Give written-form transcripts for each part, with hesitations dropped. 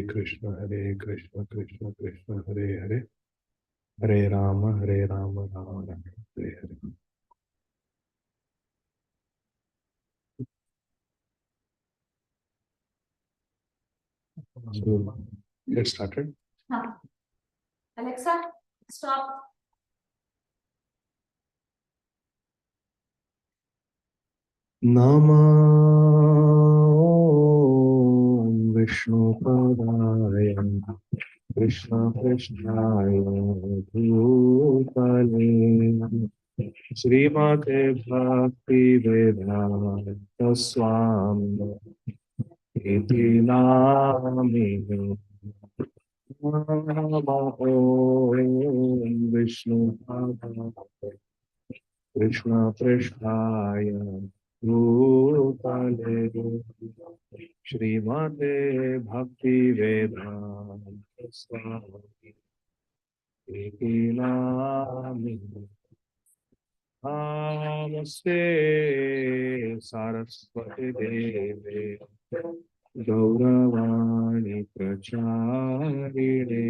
कृष्ण कृष्ण कृष्ण हरे हरे, हरे Ram Ram Ram Hare Hare. So get started. हाँ, Alexa, stop. नमो विष्णुपदाय कृष्ण कृष्णाय भूतले श्रीमते भक्ति वेदांत स्वामी इति नामिने। नमो विष्णुपदाय कृष्ण पृष्ठाय भूतले श्रीमते भक्ति वेदांत स्वामी इति नामिने। नमस्ते सरस्वती देवे गौरवाणी प्रचारिणे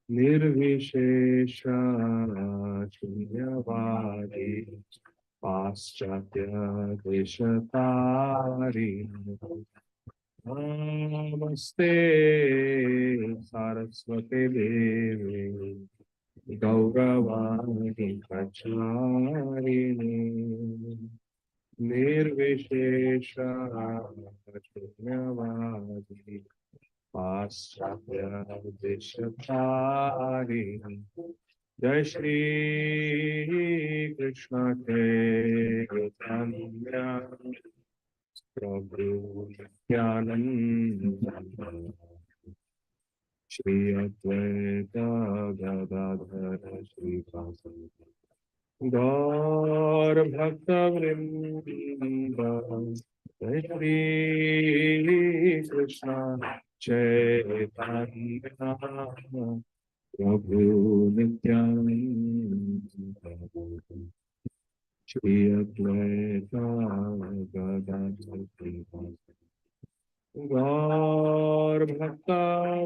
निर्विशेष शून्यवादी पाश्चात्य देशतारिणे। नमस्ते सरस्वती देवे गौरवाणी प्रचारिणे निर्विशेष शून्यवादी पाश्चात्य देशतारिणे। जय श्री कृष्ण चैतन्य प्रभु नित्यानंद श्री अद्वैत गदाधर श्रीवासदि गौर भक्त वृंद। जय श्री कृष्ण चैतन्य प्रभु नित्यानंद श्री अद्वैत गदाधर श्रीवासदि गौर भक्त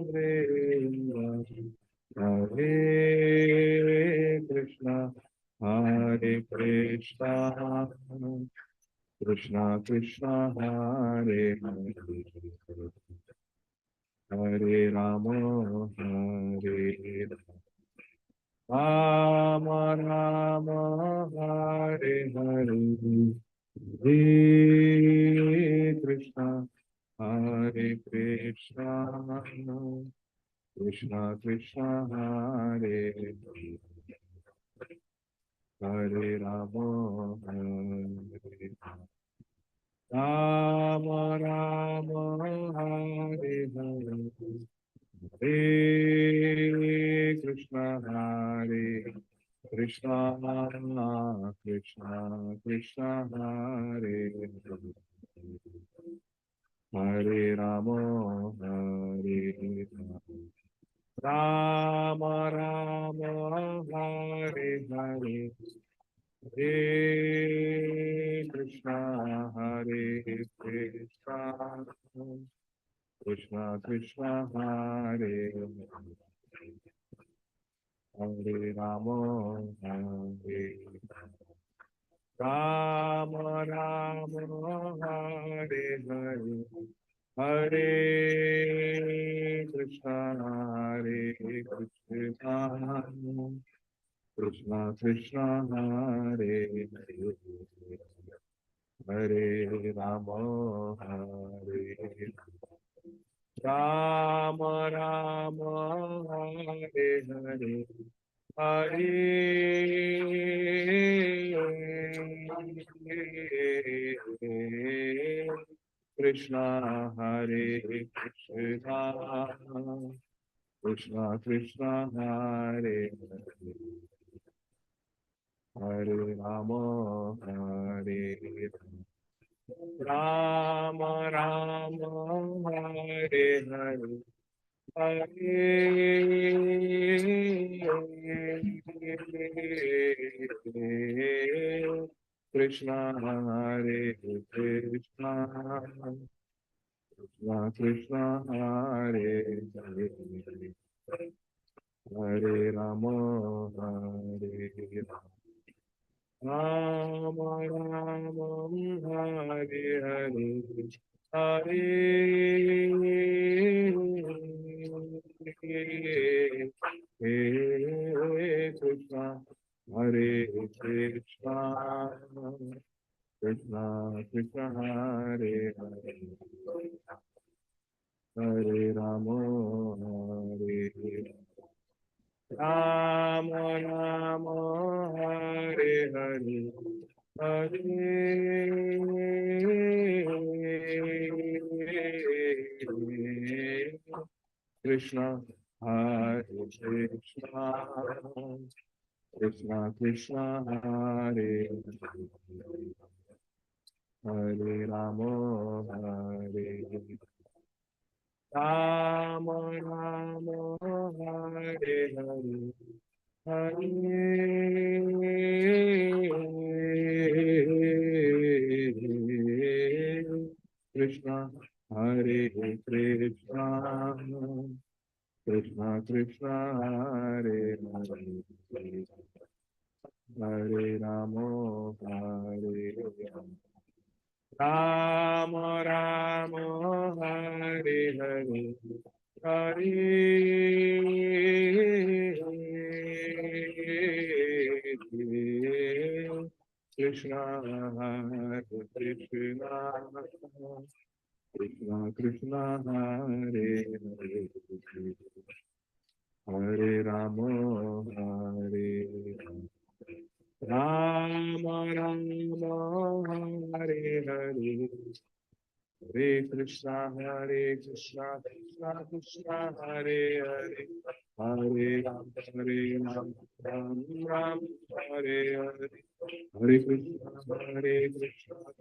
वृंद। हरे Krishna Krishna Krishna Hare Hare Hare Ram Ram Ram Hare Hare Hare Krishna Krishna Krishna Hare Hare Ram Ram Ram Hare Hare Hare Krishna Krishna Krishna Hare Hare Ram Ram Ram Hare Hare Hare Krishna Krishna Krishna Hare Hare Ram Ram Ram Hare Hare Hare Krishna Krishna Krishna Hare Hare Hare Ram Ram Ram Hare Hare Hare Krishna Krishna Krishna Krishna Hare Hare Hare Ram Ram Ram Hare Hare Hare Krishna Krishna Krishna Krishna Hare Hare Hare Rama Hare Rama Rama Hare Hare Hare Hare Krishna Hare Krishna Krishna Krishna Hare Hare Hare Rama Hare Rama Rama Hare Hare Hare Krishna Hare Krishna Krishna Krishna Hare Hare Rama Hare Rama Rama Hare Hare Hare Krishna Hare Krishna Krishna Krishna Hare Hare Hare Rama Hare Rama Rama Hare Hare Hare Krishna Hare Krishna Krishna Krishna Hare Hare Hare Rama Hare Rama Rama Hare Hare Hare Krishna Krishna Krishna Hare Hare Hare Ram Ram Ram Hare Hare Hare Krishna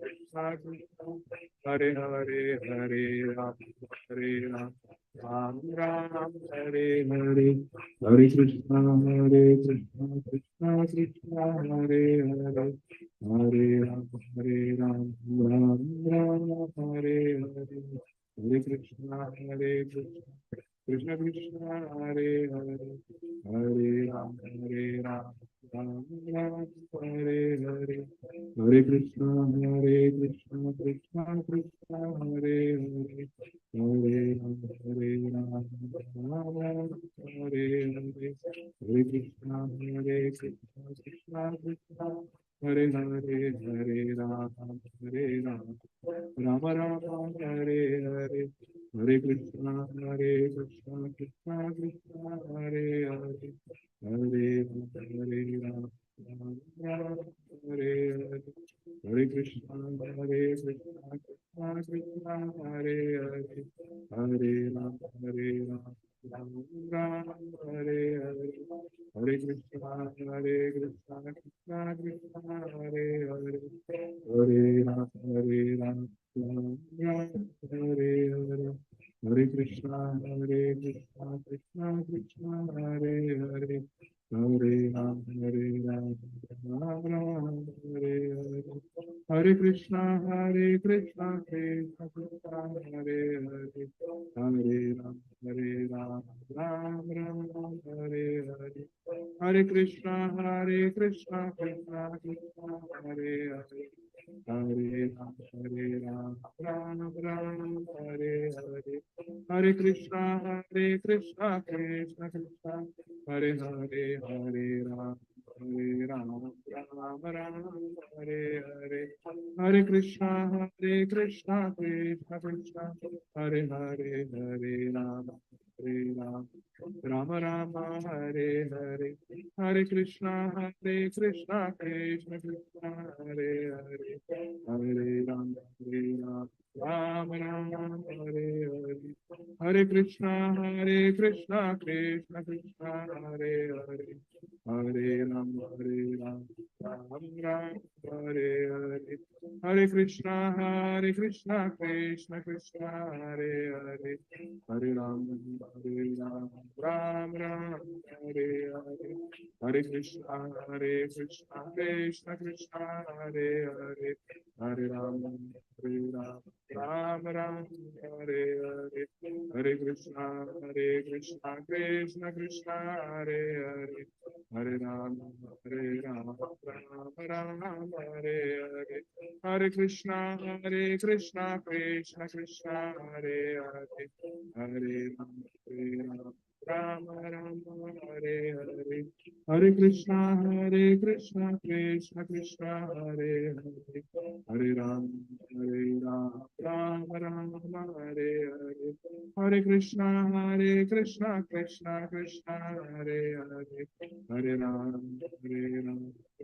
Krishna Krishna Hare Hare Hare Ram Ram Ram Hare Hare Hare Krishna Krishna Krishna Hare Hare Hare Ram Ram Ram Hare Hare Hare Krishna Krishna Krishna Hare Hare Hare Ram Ram Ram Hare Hare Hare Krishna Krishna Krishna Hare Hare Hare Ram Ram Hare Hare Hare Krishna Krishna Krishna Hare Hare Hare Ram Rama Rama Hare Hare Hare Krishna Krishna Krishna Hare Hare Hare Ram Ram Hare Hare Hare Krishna Krishna Krishna Hare Hare Hare Ram Ram Hare Hare Hare Krishna Krishna Krishna Hare Hare Hare Ram Ram Hare Hare Hare Krishna Krishna Krishna Hare Hare Hare Ram Ram Hare Hare Hare Krishna Krishna Krishna Hare Hare Hare Ram Ram Ram Hare Hare Hare Krishna Krishna Krishna Hare Hare Hare Ram Ram Ram Hare Hare Hare Krishna Krishna Krishna Krishna Hare Hare Hare Ram Ram Ram Hare Hare Hare Krishna Krishna Krishna Krishna Hare Hare Hare Ram Rama Rama Hare Hare Hare Krishna Krishna Krishna Krishna Hare Hare Hare Ram Rama Rama Hare Hare Hare Krishna Krishna Krishna Krishna Hare Hare Hare Ram Ram Ram Hare Hare Hare Krishna, Krishna Krishna, Hare Hare, Hare Ram, Ram Ram, Hare Hare, Hare Krishna, Krishna Krishna, Hare Hare, Hare Ram, Ram Ram, Hare Hare, Hare Krishna, Krishna Krishna, Hare Hare, Hare Ram, Ram Ram, Hare Hare, Hare Krishna, Krishna Krishna, Hare Hare, Hare Ram, Ram Ram, Hare Hare, Hare Krishna, Krishna Krishna, Hare Hare, Hare Ram, Ram Ram, Hare Hare, Hare Krishna, Krishna Krishna, Hare Hare, Hare Ram,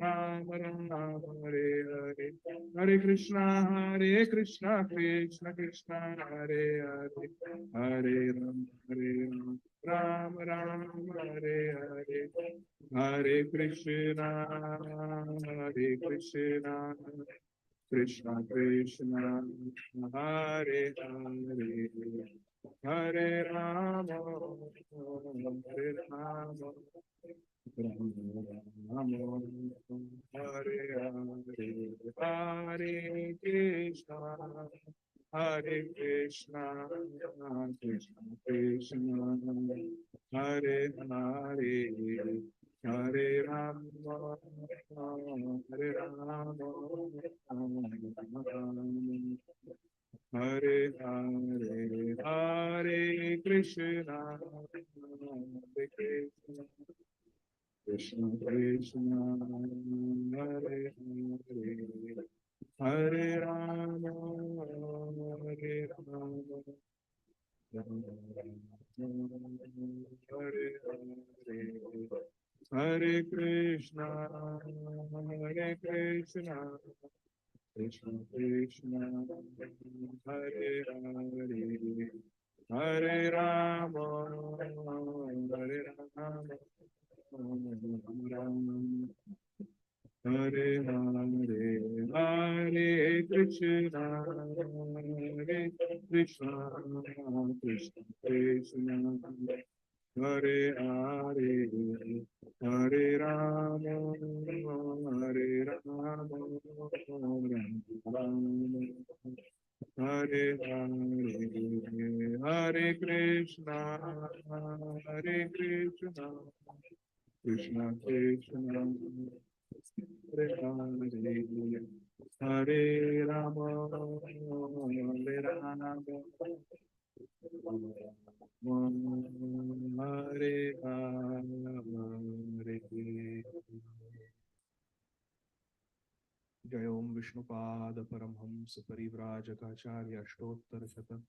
Ram Ram, Hare Hare, Hare Krishna, Krishna Krishna, Hare Hare, Hare Ram, Ram Ram, Hare Hare, Hare Krishna, Krishna Krishna Krishna, Hare Hare, Hare Rama, Hare Rama, Rama Hare Hare, Hare Krishna, Hare Krishna, Krishna Krishna, Hare Hare, Hare Rama, Hare Rama, Hare Hare, Hare Krishna, Hare Krishna, Krishna Krishna, Hare Hare, Hare Rama, Hare Rama, Hare Hare, Hare Krishna, Krishna Krishna, Hare Hare, Hare Rama, Hare Rama, Hare Hare, Hare Krishna, Krishna Krishna, Hare Hare, Hare Rama, Hare Rama, Hare Hare, Hare Krishna, Krishna Krishna Krishna, Hare Hare, Hare Rama, Hare Rama, Hare Hare. जय ओम विष्णुपाद परमहंस परिव्राजकाचार्य अष्टोत्तर शतक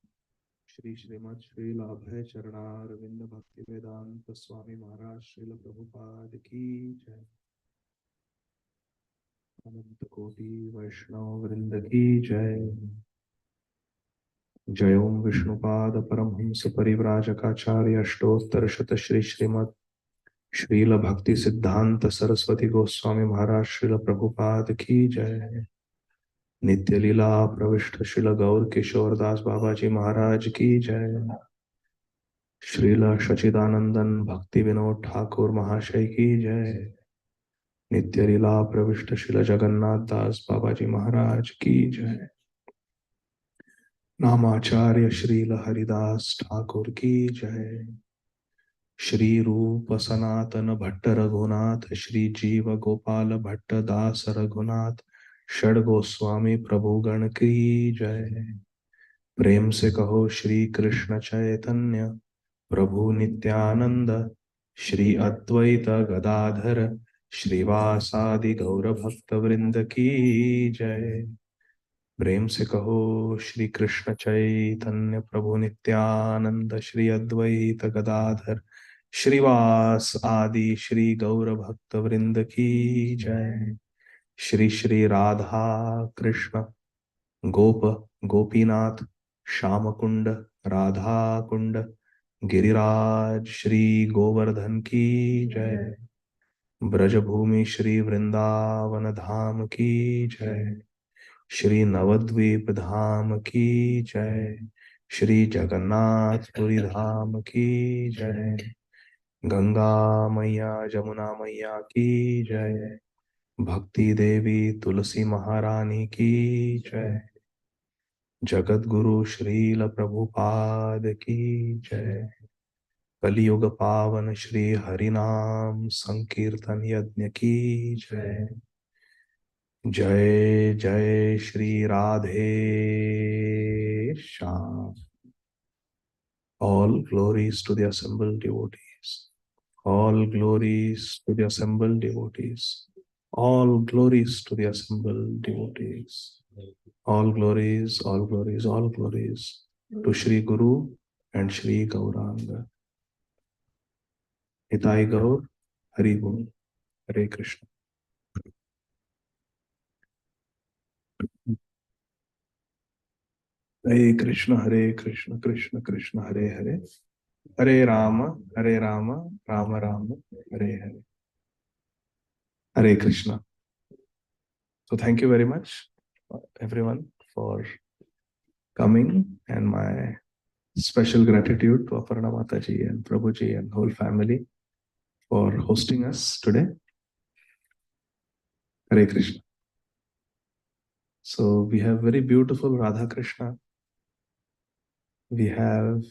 श्री श्रीमद श्रील अभय चरणारविंद भक्ति वेदांत स्वामी महाराज श्रील प्रभुपाद की जय। अनंत कोटि वैष्णव वृंद की जय। जय ओम विष्णुपाद परमहंस परिव्राजकाचार्य अष्टोत्तर शत श्री श्रीमद श्रील भक्ति सिद्धांत सरस्वती गोस्वामी महाराज श्रील प्रभुपाद की जय। नित्य लीला प्रविष्ट श्रील गौर किशोर दास बाबा जी महाराज की जय। श्रील सचिदानंदन भक्ति विनोद ठाकुर महाशय की जय। नित्य लीला प्रविष्ट श्रील जगन्नाथ दास बाबा जी महाराज की जय। नामाचार्य श्रील हरिदास ठाकुर की जय। श्री रूप सनातन भट्ट रघुनाथ श्री जीव गोपाल भट्ट दास रघुनाथ षड गोस्वामी प्रभुगण की जय। प्रेम से कहो श्री कृष्ण चैतन्य प्रभु नित्यानंद श्री अद्वैत गदाधर श्रीवासादि गौर भक्त वृंद की जय। प्रेम से कहो श्री कृष्ण चैतन्य प्रभु नित्यानंद श्री अद्वैत गदाधर श्रीवास आदि श्री गौर भक्त वृंद की जय। श्री श्री राधा कृष्ण गोप गोपीनाथ श्याम कुंड राधा कुंड गिरिराज श्री गोवर्धन की जय। ब्रजभूमि श्री वृंदावन धाम की जय। श्री नवद्वीप धाम की जय। श्री जगन्नाथपुरी धाम की जय। गंगा मैया जमुना मैया की जय। भक्ति देवी तुलसी महारानी की जय। जगत गुरु श्रील प्रभुपाद की जय। कलियुग पावन श्री हरिनाम संकीर्तन यज्ञ की जय। जय जय Shri Radhe Shyam. All glories to the assembled devotees. All glories to the assembled devotees. All glories to the assembled devotees. All glories, all glories, all glories to Shri Guru and Shri Gauranga. Nitai Gaur, Hari Bol, Hare Krishna. Hare Krishna, Hare Krishna, Krishna Krishna, Hare Hare. Hare Rama, Hare Rama, Rama Rama, Hare Hare. Hare Krishna. So thank you very much, everyone, for coming, and my special gratitude to Aparna Mataji and Prabhuji and whole family for hosting us today. Hare Krishna. So we have very beautiful Radha Krishna. We have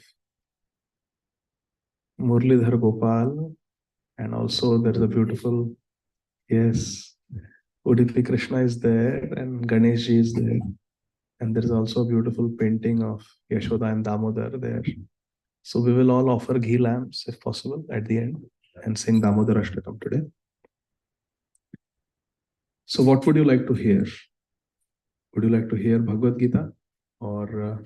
Murlidhar Gopal, and also there's a beautiful, yes, Udupi Krishna is there, and Ganeshji is there. And there is also a beautiful painting of Yashoda and Damodar there. So we will all offer ghee lamps if possible at the end and sing Damodar Ashtakam today. So what would you like to hear? Would you like to hear Bhagavad Gita, or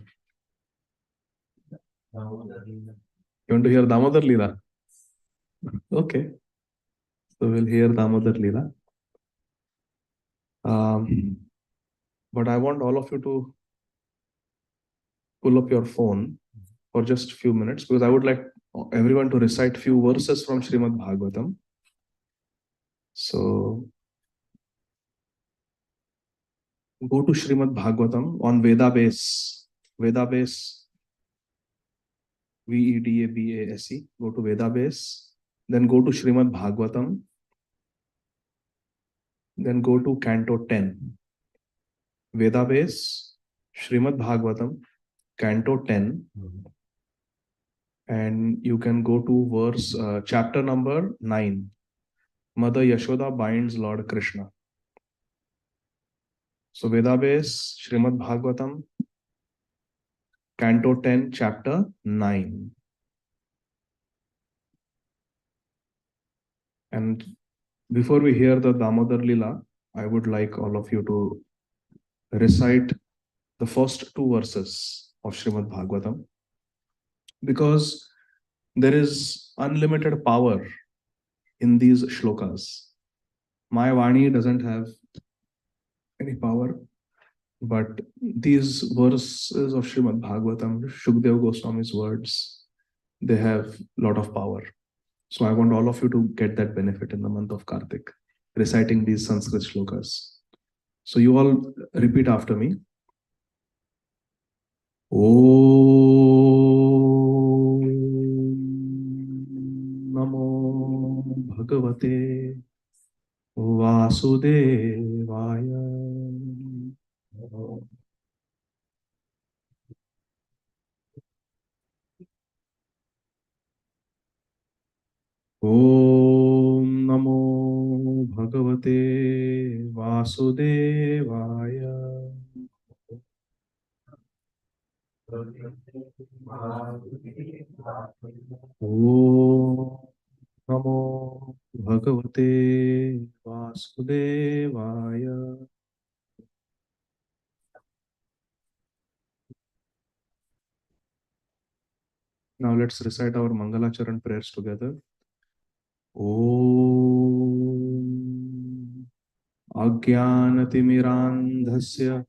you want to hear Damodar Lila? Okay, so we'll hear Damodar Lila. But I want all of you to pull up your phone for just a few minutes, because I would like everyone to recite few verses from Srimad Bhagavatam. So go to Srimad Bhagavatam on Veda base. Veda base, VEDABASE. Go to Veda base. Then go to Srimad Bhagavatam. Then go to Canto 10. Veda base, Srimad Bhagavatam, Canto 10. And you can go to verse, chapter number 9. Mother Yashoda binds Lord Krishna. So Veda base, Srimad Bhagavatam, Canto 10, chapter 9. And before we hear the Damodar Lila, I would like all of you to recite the first two verses of Srimad Bhagavatam, because there is unlimited power in these shlokas. My Vani doesn't have any power, but these verses of Srimad Bhagavatam, Shukdev Goswami's words, they have a lot of power. So I want all of you to get that benefit in the month of Kartik, reciting these Sanskrit shlokas. So you all repeat after me. Om Namo Bhagavate Vasudevaya. Om Namo Bhagavate Vasudevaya. Om Namo Bhagavate Vasudevaya. Now let's recite our Mangalacharan prayers together. Om Ajnanatimirandhasya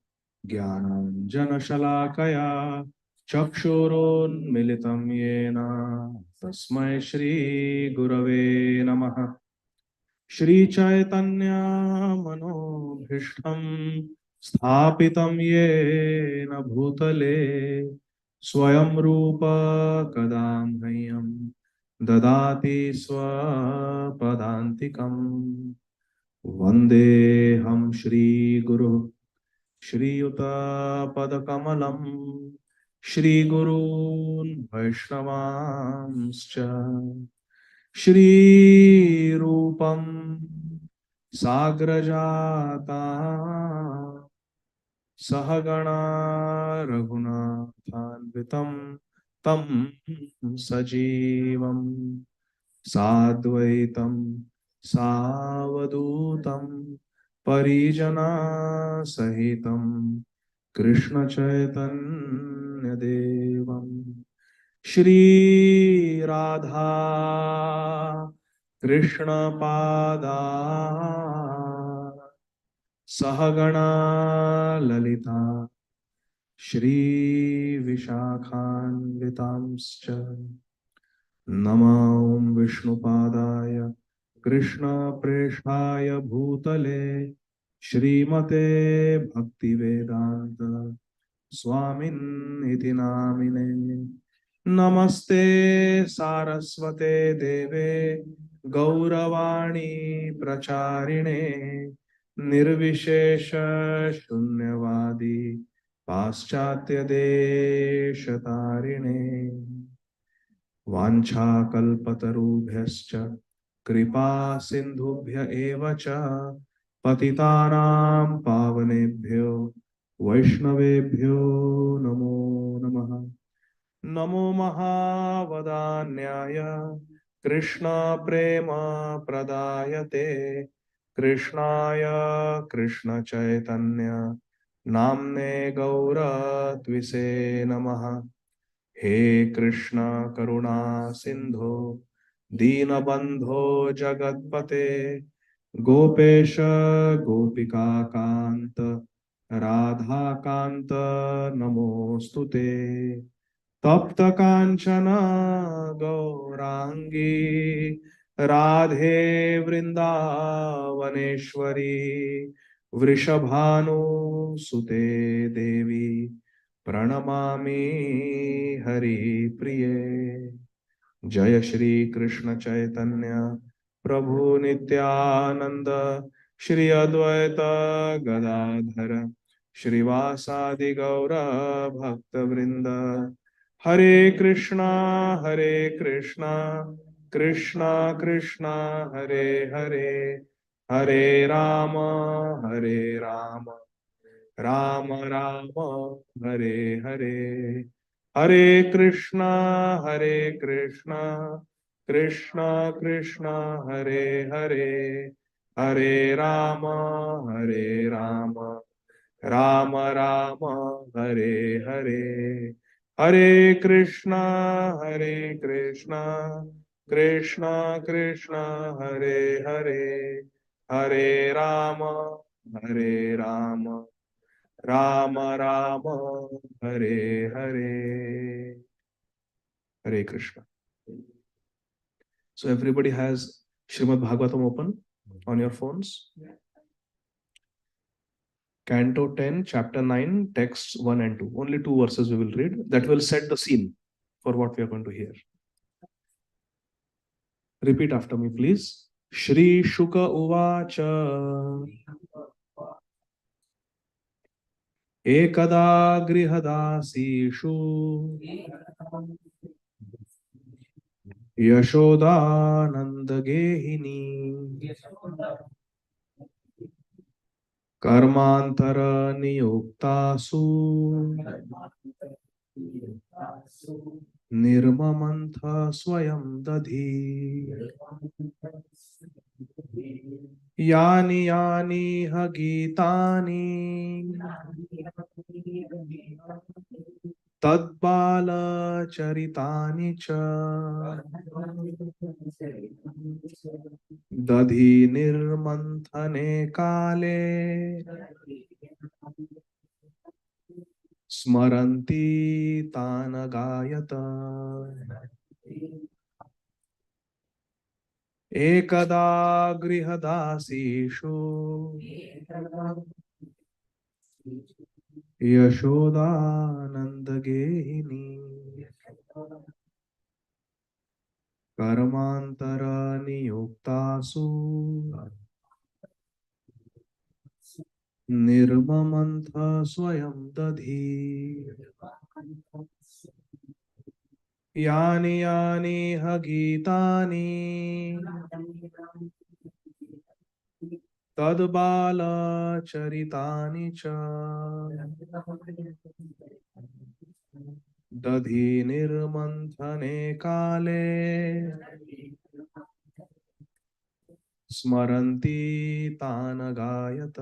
Jnananjanashalakaya Chakshurunmilitam Yena Tasmai Shri Gurave Namaha. Shri Chaitanya Manobhishtam स्थापितं येन भूतले स्वयं रूप कदा मह्यं ददाति स्वपदान्तिकम् वन्देऽहं श्रीगुरुः श्रीयुतपदकमलं श्रीगुरून् वैष्णवांश्च श्रीरूपं साग्रजाता सहगणा रघुनाथान्वितं तं सजीवं साद्वैतं सावधूतं परिजनसहितं कृष्णचैतन्यदेवं श्रीराधा कृष्णपादा सहगणा ललिता श्रीविशाखान्वितांश्च नमो विष्णुपादाय कृष्णप्रेष्ठाय भूतले श्रीमते भक्तिवेदान्त स्वामिन्निति नामिने नमस्ते सारस्वते देवे गौरवाणी प्रचारिणे निर्विशेष शून्यवादी पाश्चात्य देशतारिणे वाञ्छाकल्पतरुभ्यश्च कृपा सिन्धुभ्य एव च पतितानां पावनेभ्यो वैष्णवेभ्यो नमो नमः नमो महावदान्याय कृष्ण प्रेम प्रदायते कृष्णाय कृष्ण चैतन्य नाम्ने गौरत्विषे नमः हे कृष्ण करुणा सिंधु दीनबंधो जगत्पते गोपेश गोपिका कांत राधा कांत नमोस्तुते तप्त कांचन गौरांगी राधे वृंदावनेश्वरी वृषभानुसुते देवी प्रणमामि हरिप्रिये जय श्री कृष्ण चैतन्य प्रभु नित्यानंद श्री अद्वैत गदाधर श्रीवासादि गौर भक्त वृंद हरे Krishna Krishna Krishna Hare Hare Hare Ram Ram Ram Hare Hare Hare Krishna Krishna Krishna Hare Hare Hare Ram Ram Ram Hare Hare Hare Krishna Krishna Krishna Hare Hare Hare Ram Ram Ram Hare Hare Hare Krishna so everybody has Srimad Bhagavatam open on your phones. Canto 10 chapter 9 texts 1 and 2, only two verses we will read that will set the scene for what we are going to hear. Repeat after me please. Shri Shuka Uvacha Ekada Grihadasishu Yashodananda Gehini Karmantara Niyuktasu Nirmamantha Swayam Dadhi Yani Yani Hagitani Tadbala Charitani Cha Dadhi Nirmanthane Kale Smaranti Tanagayata Ekada Grihadasishu यशोदानन्दगेहिनी कर्मान्तरनियुक्तासु निर्ममन्थ स्वयं दधी यानि यानि ह गीतानि तद्बालचरितानि च दधी निर्मन्थने काले स्मरन्ति तान् गायत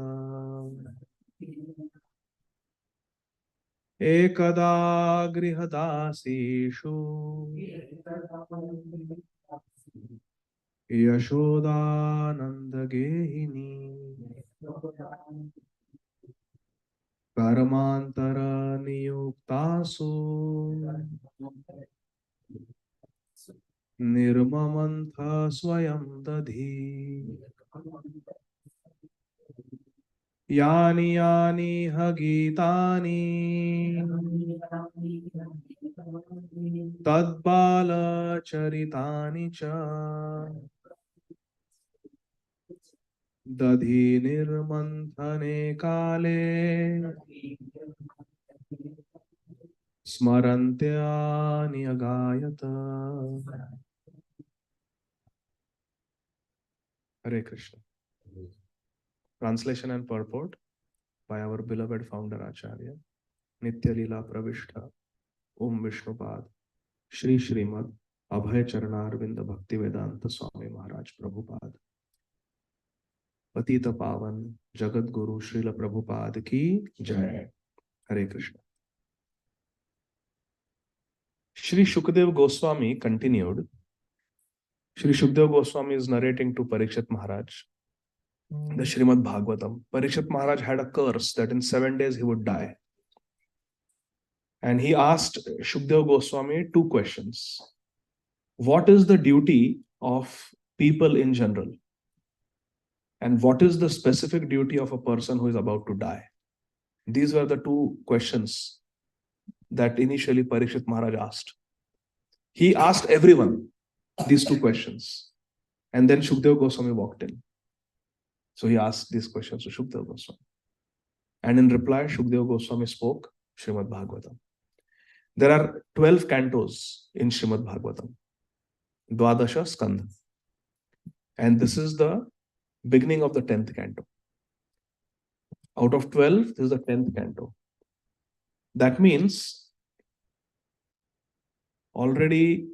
एकदा गृहदासीषु यशोदानन्दगेहिनी कर्मान्तरनियुक्तासु निर्ममन्थ स्वयं दधी यानि यानि ह गीतानि तद्बालचरितानि च दधी निर्मन्थने काले स्मरन्त्यानि अगायत. Hare Krishna. Translation and purport by our beloved founder Acharya Nitya Lila Pravishta Om Vishnupad Shri Srimad Abhay Charanarvinda Bhakti Vedanta Swami Maharaj Prabhupada Patita Pavan Jagat Guru Srila Prabhupada Ki Jai. Hare Krishna. Shri Shukdev Goswami continued. Shri Shukdev Goswami is narrating to Parikshit Maharaj the Srimad Bhagavatam. Parikshit Maharaj had a curse that in 7 days he would die. And he asked Shukdev Goswami 2 questions. What is the duty of people in general? And what is the specific duty of a person who is about to die? These were the 2 questions that initially Parikshit Maharaj asked. He asked everyone these 2 questions. And then Shukdev Goswami walked in. So he asked these questions to Shukdev Goswami. And in reply, Shukdev Goswami spoke Srimad Bhagavatam. There are 12 cantos in Srimad Bhagavatam. Dwadasha Skandha. And this is the beginning of the 10th canto. Out of 12, this is the 10th canto. That means already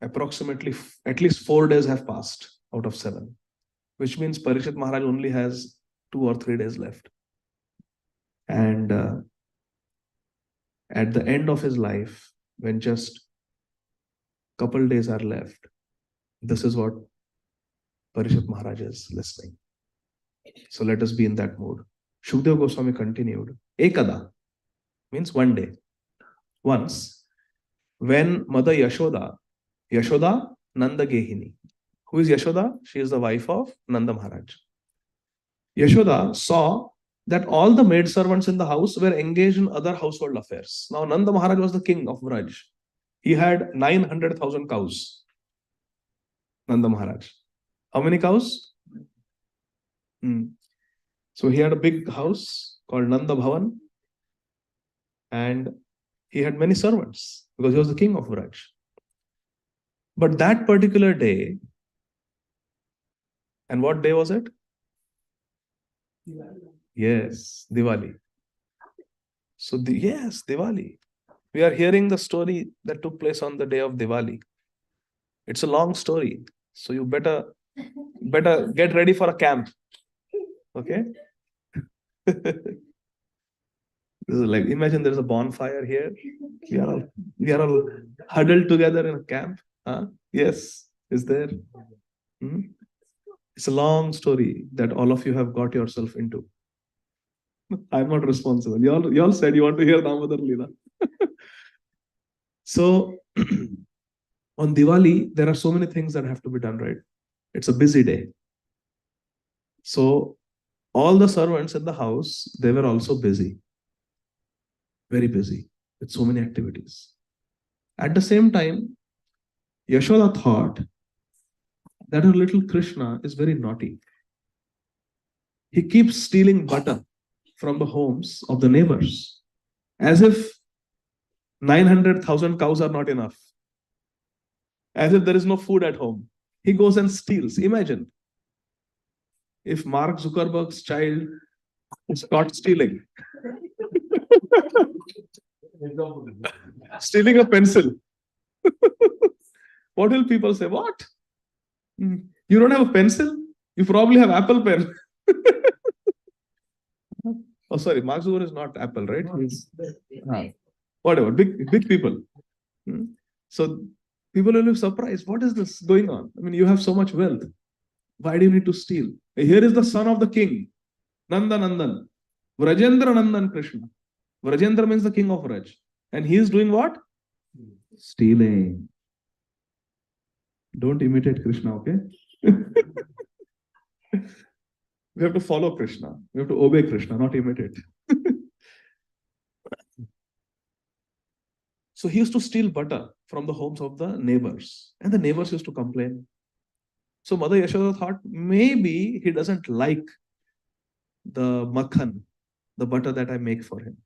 approximately at least 4 days have passed out of 7, which means Parikshit Maharaj only has 2 or 3 days left. And at the end of his life, when just couple days are left, this is what Parikshit Maharaj is listening. So let us be in that mood. Shukdev Goswami continued. Ekada means one day. Once, when Mother Yashoda Nanda Gehini. Who is Yashoda? She is the wife of Nanda Maharaj. Yashoda saw that all the maidservants in the house were engaged in other household affairs. Now Nanda Maharaj was the king of Vraj. He had 900,000 cows. Nanda Maharaj. How many cows? So he had a big house called Nanda Bhavan, and he had many servants because he was the king of Vraj. But that particular day, and what day was it? Yes, Diwali. So, yes, Diwali. We are hearing the story that took place on the day of Diwali. It's a long story. So you better get ready for a camp. Okay? This is like, imagine there's a bonfire here. We are all huddled together in a camp. Huh? Yes, is there? It's a long story that all of you have got yourself into. I'm not responsible. You all said you want to hear Damodara Lila. So on Diwali, there are so many things that have to be done, right? It's a busy day. So All the servants in the house, they were also busy, very busy with so many activities. At the same time, Yashoda thought that her little Krishna is very naughty. He keeps stealing butter from the homes of the neighbors, as if 900,000 cows are not enough, as if there is no food at home. He goes and steals. Imagine if Mark Zuckerberg's child is caught stealing, stealing a pencil. What will people say? What? You don't have a pencil? You probably have Apple Pen. Oh, sorry, Mark Zuckerberg is not Apple, right? Whatever, big people. So people will be surprised. What is this going on? I mean, you have so much wealth. Why do you need to steal? Here is the son of the king, Nanda Nandan, Vrajendra Nandan Krishna. Vrajendra means the king of Vraj. And he is doing what? Stealing. Don't imitate Krishna, okay? We have to follow Krishna. We have to obey Krishna, not imitate. So he used to steal butter from the homes of the neighbors. And the neighbors used to complain. So Mother Yashoda thought maybe he doesn't like the makhan, the butter that I make for him.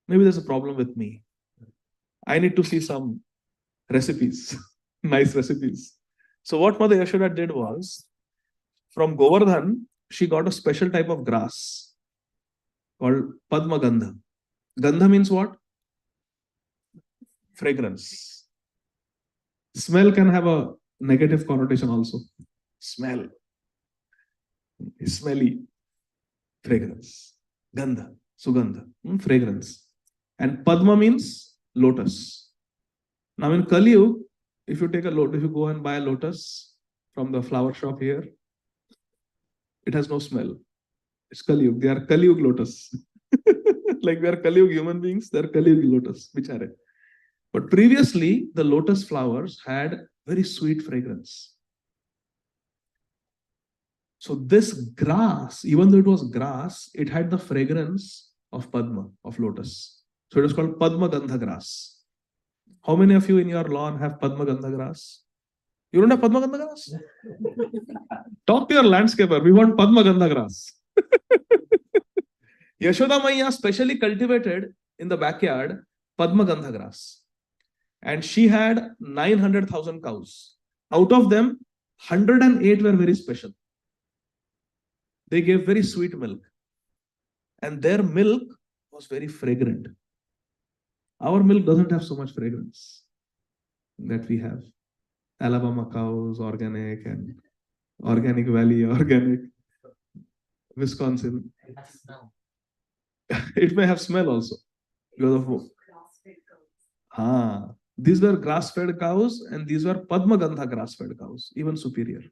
Maybe there's a problem with me. I need to see some recipes, nice recipes. So what Mother Yashoda did was, from Govardhan, she got a special type of grass called Padma Gandha. Gandha means what? Fragrance. Smell can have a negative connotation also. Smell. Smelly. Fragrance. Gandha. Sugandha. Fragrance. And Padma means lotus. Now in Kali Yuga, if you take a lotus, if you go and buy a lotus from the flower shop here, it has no smell. It's Kali Yuga. They are Kali Yuga lotus. Like we are Kali Yuga human beings, they are Kali Yuga lotus. Bichare. But previously, the lotus flowers had very sweet fragrance. So this grass, even though it was grass, it had the fragrance of Padma, of lotus. So it was called Padma Gandha grass. How many of you in your lawn have Padma Gandha grass? You don't have Padma Gandha grass? Talk to your landscaper. We want Padma Gandha grass. Yashoda Maiya specially cultivated in the backyard Padma Gandha grass. And she had 900,000 cows. Out of them, 108 were very special. They gave very sweet milk. And their milk was very fragrant. Our milk doesn't have so much fragrance that we have. Alabama cows, organic, and Organic Valley, organic. Wisconsin. It may have smell also. Because of these were grass-fed cows, and these were Padma Gandha grass-fed cows, even superior.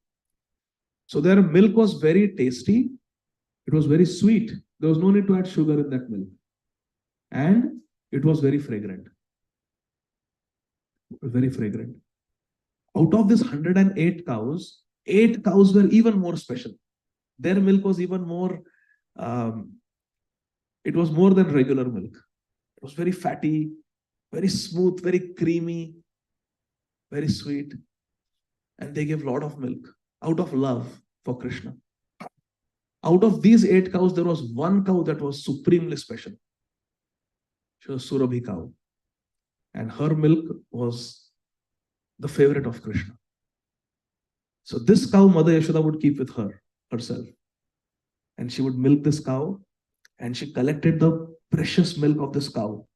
So their milk was very tasty. It was very sweet. There was no need to add sugar in that milk. And it was very fragrant. Very fragrant. Out of this 108 cows, 8 cows were even more special. Their milk was even more, it was more than regular milk. It was very fatty, very smooth, very creamy, very sweet. And they gave a lot of milk out of love for Krishna. Out of these 8 cows, there was one cow that was supremely special. She was Surabhi cow. And her milk was the favorite of Krishna. So this cow, Mother Yashoda would keep with her, herself. And she would milk this cow, and she collected the precious milk of this cow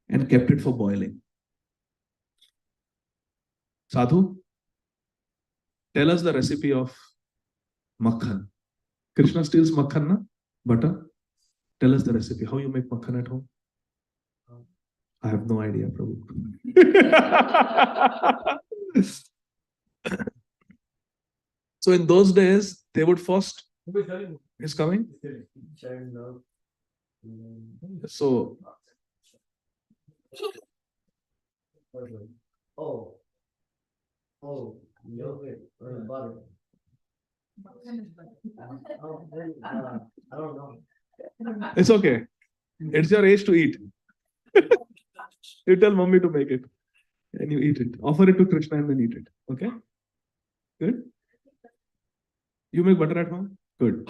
and kept it for boiling. Sadhu, tell us the recipe of makhan. Krishna steals makhan, na? Butter. Tell us the recipe. How you make makhan at home? I have no idea, Prabhu. So in those days, they would first. He's coming? So. I don't know. It's okay. It's your age to eat. You tell mommy to make it and you eat it. Offer it to Krishna and then eat it. Okay? Good? You make butter at home? Good.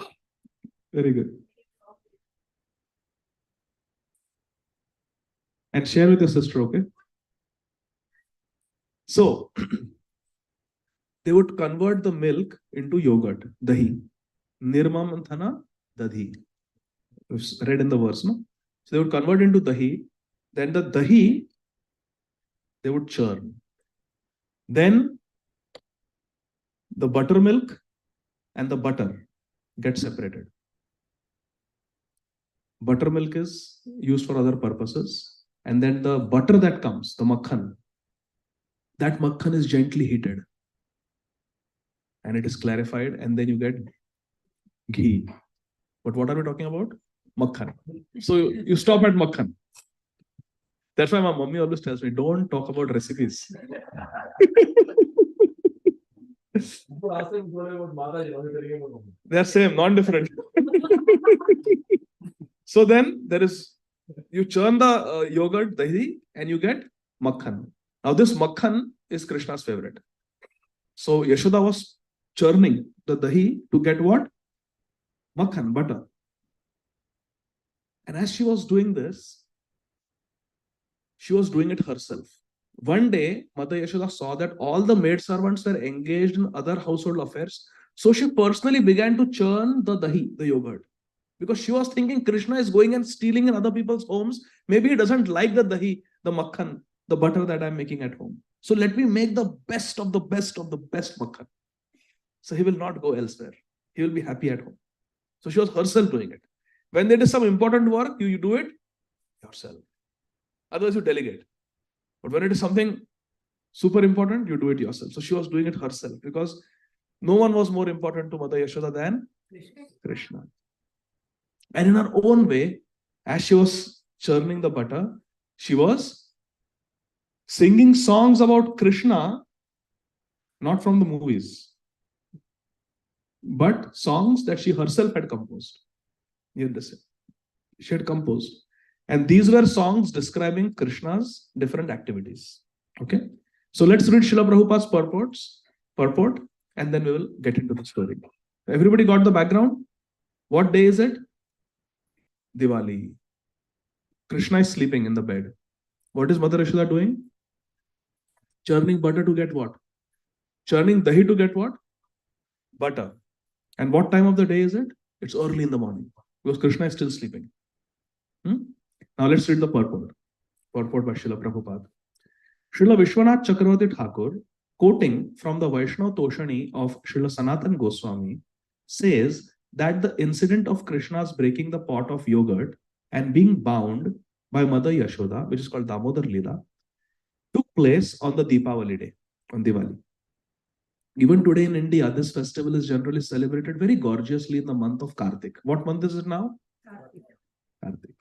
Very good. And share with your sister, okay? So, they would convert the milk into yogurt, dahi. Nirmamanthana dadhi. It's read in the verse, no? So they would convert into dahi. Then the dahi, they would churn. Then the buttermilk and the butter get separated. Buttermilk is used for other purposes. And then the butter that comes, the makhan, that makhan is gently heated. And it is clarified. And then you get ghee. But what are we talking about? Makhan. So you stop at makhan. That's why my mommy always tells me, don't talk about recipes. They're same, non-different. So then there is, you churn the yogurt, dahi, and you get makhan. Now this makhan is Krishna's favorite. So Yashoda was churning the dahi to get what? Makhan, butter. And as she was doing this, she was doing it herself. One day, Mother Yashoda saw that all the maid servants were engaged in other household affairs. So she personally began to churn the dahi, the yogurt. Because she was thinking Krishna is going and stealing in other people's homes. Maybe he doesn't like the dahi, the makhan, the butter that I'm making at home. So let me make the best of the best of the best makhan. So he will not go elsewhere. He will be happy at home. So she was herself doing it. When there is some important work, you do it yourself. Otherwise, you delegate. But when it is something super important, you do it yourself. So she was doing it herself because no one was more important to Mother Yashoda than Krishna. And in her own way, as she was churning the butter, she was singing songs about Krishna, not from the movies, but songs that she herself had composed. You understand? She had composed. And these were songs describing Krishna's different activities. Okay? So let's read Srila Prabhupada's purport, and then we will get into the story. Everybody got the background? What day is it? Diwali. Krishna is sleeping in the bed. What is Mother Yashoda doing? Churning butter to get what? Churning dahi to get what? Butter. And what time of the day is it? It's early in the morning because Krishna is still sleeping. Now let's read the purport. Purport by Srila Prabhupada. Srila Vishwanath Chakravarti Thakur, quoting from the Vaishnava Toshani of Srila Sanatan Goswami, says that the incident of Krishna's breaking the pot of yogurt and being bound by Mother Yashoda, which is called Damodara lila, took place on the Deepavali day, on Diwali. Even today in India, this festival is generally celebrated very gorgeously in the month of Kartik. What month is it now? Kartik.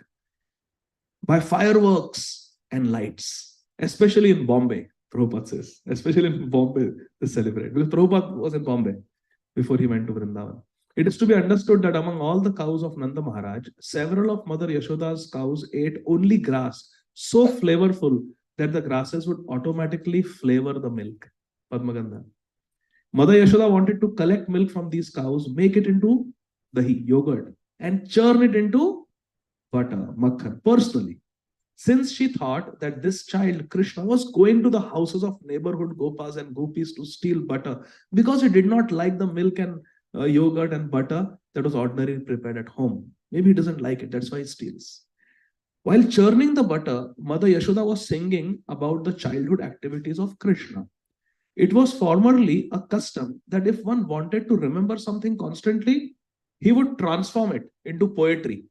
By fireworks and lights, especially in Bombay, Prabhupada says. Especially in Bombay, they celebrate. Because Prabhupada was in Bombay before he went to Vrindavan. It is to be understood that among all the cows of Nanda Maharaj, several of Mother Yashoda's cows ate only grass so flavorful that the grasses would automatically flavor the milk. Padmagandha. Mother Yashoda wanted to collect milk from these cows, make it into dahi, yogurt, and churn it into butter, makhan, personally. Since she thought that this child, Krishna, was going to the houses of neighborhood gopas and gopis to steal butter because he did not like the milk and yogurt and butter that was ordinarily prepared at home. Maybe he doesn't like it, that's why he steals. While churning the butter, Mother Yashoda was singing about the childhood activities of Krishna. It was formerly a custom that if one wanted to remember something constantly, he would transform it into poetry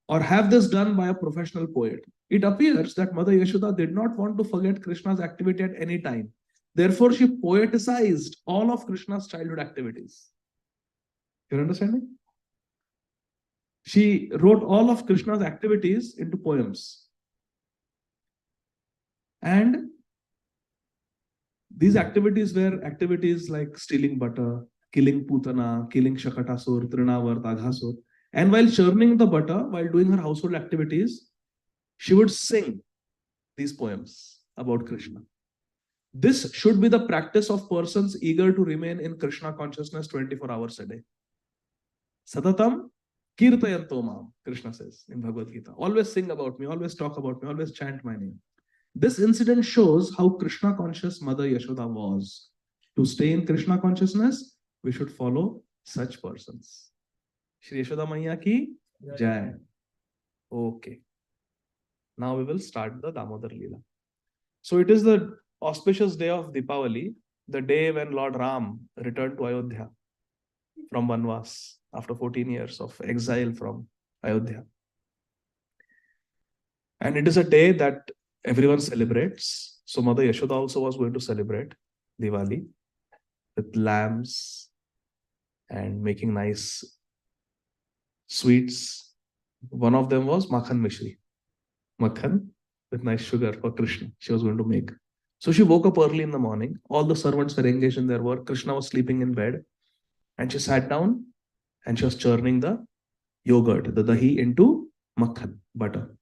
or have this done by a professional poet. It appears that Mother Yashoda did not want to forget Krishna's activity at any time. Therefore, she poeticized all of Krishna's childhood activities. You're understanding? She wrote all of Krishna's activities into poems. And these activities were activities like stealing butter, killing Putana, killing Shakatasur, Trinavar, Taghasur. And while churning the butter, while doing her household activities, she would sing these poems about Krishna. This should be the practice of persons eager to remain in Krishna consciousness 24 hours a day. Satatam kirtayanto mam, Krishna says in Bhagavad Gita. Always sing about me, always talk about me, always chant my name. This incident shows how Krishna conscious Mother Yashoda was. To stay in Krishna consciousness, we should follow such persons. Shri Yashoda Maiya ki Jai. Okay. Now we will start the Damodara Lila. So it is the auspicious day of Deepavali, the day when Lord Ram returned to Ayodhya from Vanvas after 14 years of exile from Ayodhya. And it is a day that everyone celebrates. So Mother Yashoda also was going to celebrate Diwali with lambs and making nice sweets. One of them was Makhan Mishri. Makhan with nice sugar for Krishna. She was going to make. So she woke up early in the morning. All the servants were engaged in their work. Krishna was sleeping in bed. And she sat down and she was churning the yogurt, the dahi, into makhan, butter.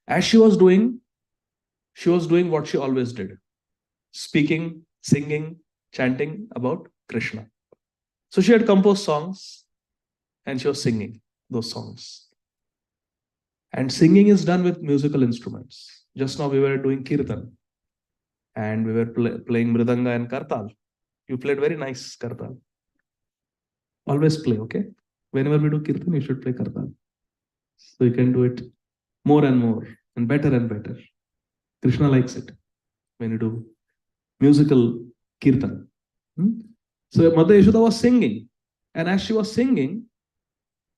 As she was doing what she always did. Speaking, singing, chanting about Krishna. So she had composed songs and she was singing those songs. And singing is done with musical instruments. Just now we were doing kirtan and we were playing mridanga and kartal. You played very nice kartal. Always play, okay? Whenever we do kirtan, you should play kartal. So you can do it more and more and better and better. Krishna likes it when you do musical kirtan. So Mother Yashoda was singing. And as she was singing,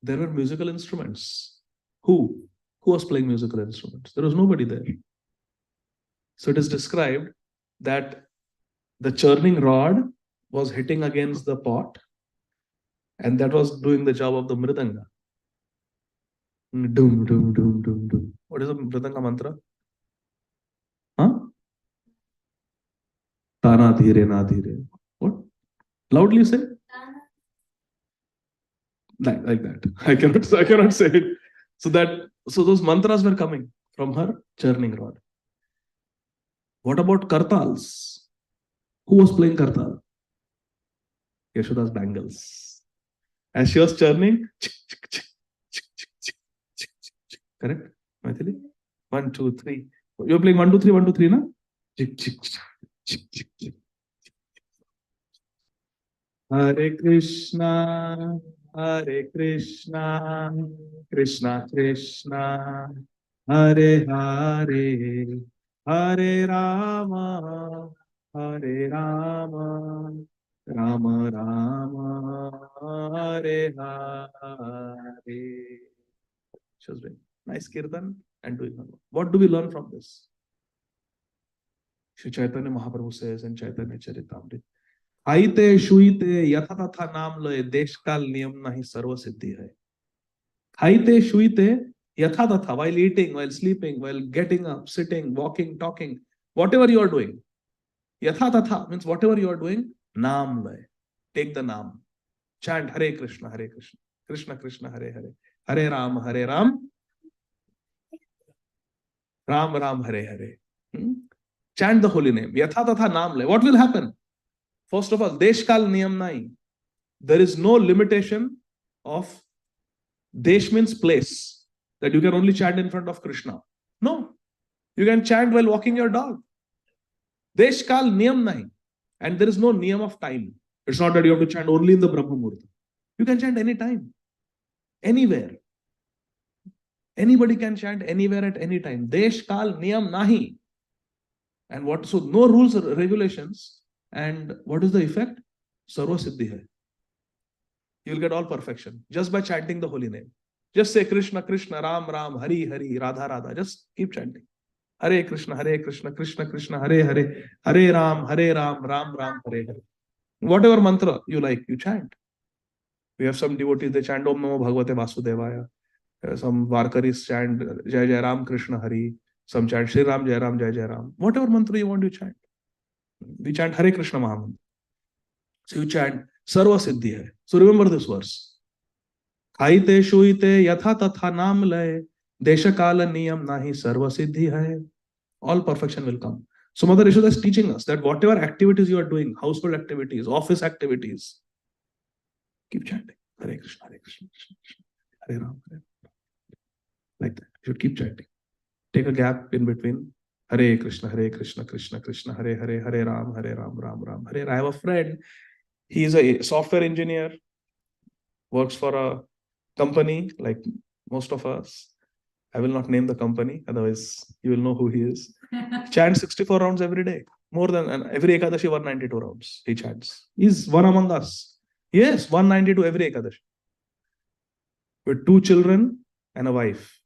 there were musical instruments. Who was playing musical instruments? There was nobody there. So it is described that the churning rod was hitting against the pot and that was doing the job of the mridanga. Dum, dum, dum, dum, dum. What is the mridanga mantra? Huh? Tana dhire na dhire. What? Loudly say? Like that. I cannot say it. So those mantras were coming from her churning rod. What about kartals? Who was playing kartal? Yashoda's bangles. As she was churning, correct? Maithili? 1, 2, 3. You're playing 1, 2, 3, 1, 2, 3, na? Hare Krishna, Hare Krishna, Krishna Krishna, Hare Hare, Hare Rama, Hare Rama, Rama Rama, Hare Hare. She was doing nice kirtan and doing her work. What do we learn from this? Shri Chaitanya Mahaprabhu says in Chaitanya Charitamrita, खाइते शुईते यथा तथा नाम लय देश काल नियम नहीं सर्व सिद्धि है. खाइते शुईते yatha tatha, while eating, while sleeping, while getting up, sitting, walking, talking, whatever you are doing. Yatha tatha means whatever you are doing, naam lay. Take the naam. Chant Hare Krishna, Hare Krishna, Krishna Krishna, Hare Hare, Hare Ram, Hare Ram, Ram Ram, Hare Hare. Chant the holy name. Yatha tatha naam lay. What will happen? First of all, Desh Kal Niyam Nahi. There is no limitation of Desh means place, that you can only chant in front of Krishna. No. You can chant while walking your dog. Desh Kal Niyam Nahi. And there is no niyam of time. It's not that you have to chant only in the Brahma Murti. You can chant anytime. Anywhere. Anybody can chant anywhere at any time. Desh Kal Niyam Nahi. And what? So no rules or regulations. And what is the effect? Sarva Siddhi hai. You will get all perfection just by chanting the holy name. Just say Krishna, Krishna, Ram, Ram, Hari, Hari, Radha, Radha. Just keep chanting. Hare Krishna, Krishna, Krishna, Hare, Hare, Hare Ram, Ram, Ram, Hare, Hare. Whatever mantra you like, you chant. We have some devotees, they chant Om Namo Bhagavate Vasudevaya. Some Varkaris chant Jai Jai Ram, Krishna, Hari. Some chant Shri Ram, Jai Ram, Jai Jai Ram. Whatever mantra you want, you chant. We chant Hare Krishna Mahamantra. So you chant Sarva Siddhi hai. So remember this verse. Khaite shuite yatha tatha naam lay. Desha kala niyam nahi sarva siddhi hai. All perfection will come. So Mother Yashoda is teaching us that whatever activities you are doing, household activities, office activities, keep chanting. Hare Krishna, Hare Krishna, Krishna Krishna, Hare Ram, Hare Ram. Like that. You should keep chanting. Take a gap in between. Hare Krishna, Krishna Krishna, Hare Hare, Hare Ram, Ram Ram, Hare. I have a friend. He is a software engineer, works for a company like most of us. I will not name the company, otherwise you will know who he is. Chants 64 rounds every day. More than every Ekadashi, 192 rounds he chants. He's one among us. Yes, 192 every Ekadashi. With 2 children and a wife.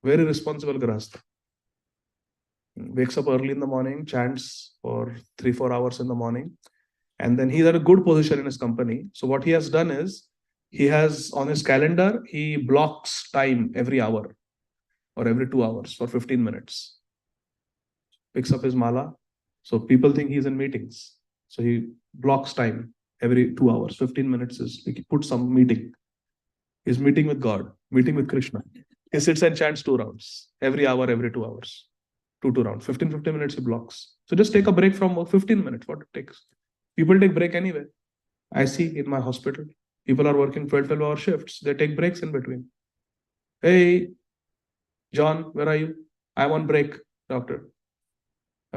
Very responsible Grahastha. Wakes up early in the morning, chants for 3-4 hours in the morning. And then he's at a good position in his company. So what he has done is, he has on his calendar, he blocks time every hour or every 2 hours for 15 minutes. Picks up his mala. So people think he's in meetings. So he blocks time every 2 hours. 15 minutes is, he puts some meeting. He's meeting with God, meeting with Krishna. He sits and chants 2 rounds every hour, every 2 hours. 2 rounds. 15 minutes he blocks. So just take a break from work, 15 minutes, what it takes. People take break anyway. I see in my hospital, people are working 12-hour shifts. They take breaks in between. Hey, John, where are you? I'm on break, doctor.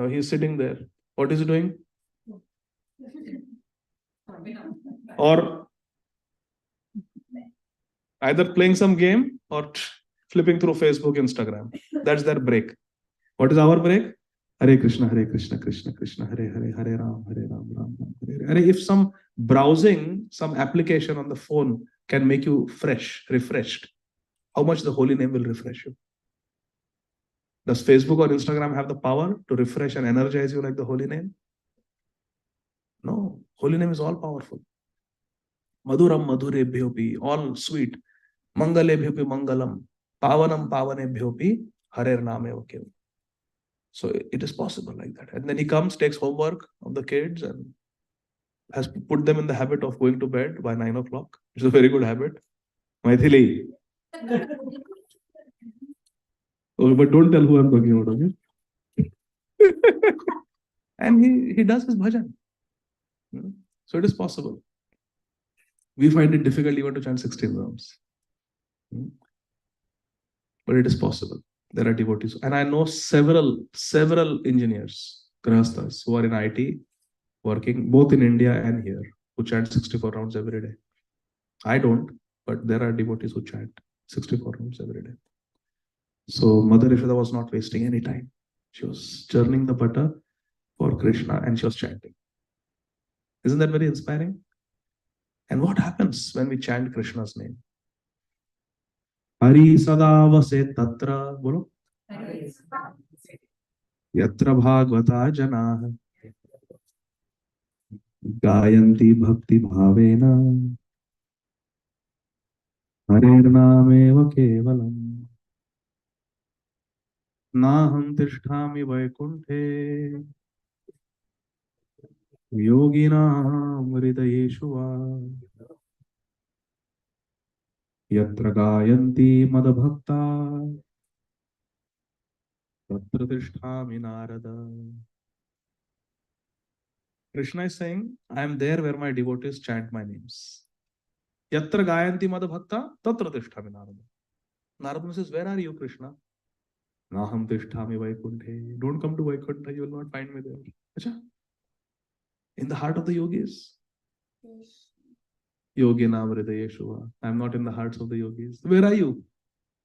He's sitting there. What is he doing? Or either playing some game or flipping through Facebook, Instagram. That's their break. What is our break? Hare Krishna, Krishna Krishna, Hare Hare, Hare Ram, Ram Ram, Hare Hare. If some browsing, some application on the phone can make you fresh, refreshed, how much the holy name will refresh you? Does Facebook or Instagram have the power to refresh and energize you like the holy name? No. Holy name is all powerful. Madhuram madhurebhyopi, all sweet. Mangalebhyopi mangalam. Pavanam pavanebhyopi, Harer nameva keval. So it is possible like that. And then he comes, takes homework of the kids and has put them in the habit of going to bed by 9 o'clock. It's a very good habit. Maithili. Oh, but don't tell who I'm talking about, okay? And he does his bhajan. So it is possible. We find it difficult even to chant 16 rounds. But it is possible. There are devotees. And I know several engineers, grahasthas, who are in IT, working both in India and here, who chant 64 rounds every day. I don't, but there are devotees who chant 64 rounds every day. So Mother Yashoda was not wasting any time. She was churning the butter for Krishna and she was chanting. Isn't that very inspiring? And what happens when we chant Krishna's name? Hari sada vase tatra, bolo. Yatra bhagavata janah gayanti bhakti bhavena harer nameva kevalam naham tishtami vaikunthe yoginam hridayeshu va yatra gayanti madbhakta tatra tishtami narada. Krishna is saying, I am there where my devotees chant my names. Yatra gayanti madbhakta tatra tishtami narada. Narada says, where are you, Krishna? Naham tishtami vaikunthe. Don't come to Vaikuntha, you will not find me there. Acha? In the heart of the yogis. Yoginam hridayeshu. I am not in the hearts of the yogis. Where are you?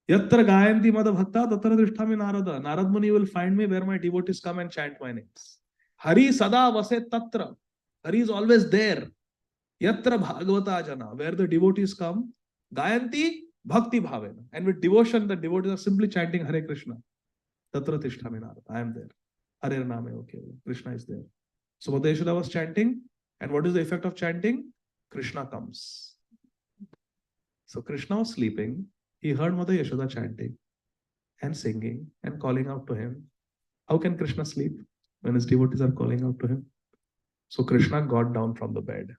Yatra gayanti madbhakta tatra tishtami narada. Narad Muni will find me where my devotees come and chant my names. Hari sada vase tatra. Hari is always there. Yatra bhagavata jana. Where the devotees come. Gayanti bhakti bhavena. And with devotion, the devotees are simply chanting Hare Krishna. Tatra tishtami narada. I am there. Hare name okay. Krishna is there. So Mother Yashoda was chanting. And what is the effect of chanting? Krishna comes. So Krishna was sleeping. He heard Mother Yashoda chanting and singing and calling out to him. How can Krishna sleep when his devotees are calling out to him? So Krishna got down from the bed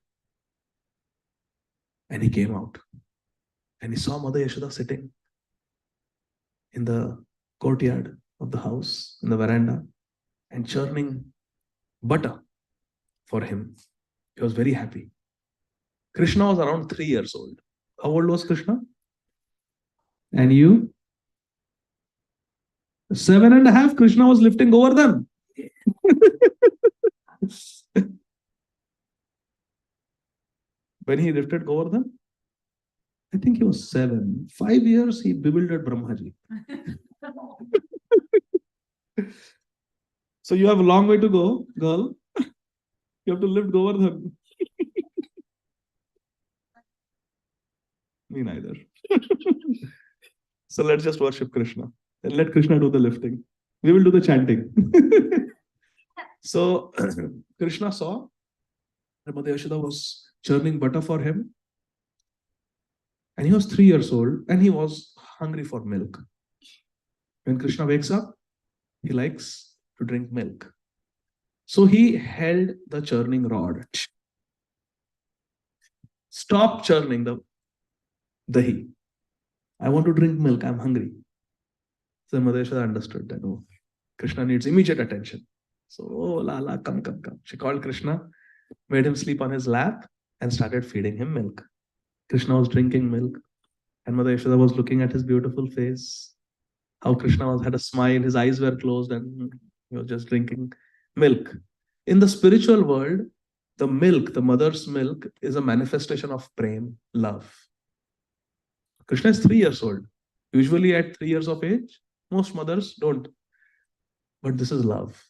And he came out and he saw Mother Yashoda sitting in the courtyard of the house, in the veranda, and churning butter for him. He was very happy. Krishna was around 3 years old. How old was Krishna? And you? 7.5. Krishna was lifting Govardhan. When he lifted Govardhan, I think he was 7. 5 years he bewildered Brahmaji. So you have a long way to go, girl. You have to lift Govardhan. Me neither. So let's just worship Krishna and let Krishna do the lifting. We will do the chanting. So Krishna saw that Mother Yashoda was churning butter for him. And he was 3 years old and he was hungry for milk. When Krishna wakes up, he likes to drink milk. So he held the churning rod. Stop churning the dahi. I want to drink milk. I'm hungry. So Mother Yashoda understood that, oh, Krishna needs immediate attention. So, oh, Lala, come, come, come. She called Krishna, made him sleep on his lap, and started feeding him milk. Krishna was drinking milk, and Mother Yashoda was looking at his beautiful face. How Krishna had a smile, his eyes were closed, and he was just drinking milk. In the spiritual world, the milk, the mother's milk, is a manifestation of prem, love. Krishna is 3 years old. Usually at 3 years of age, most mothers don't. But this is love.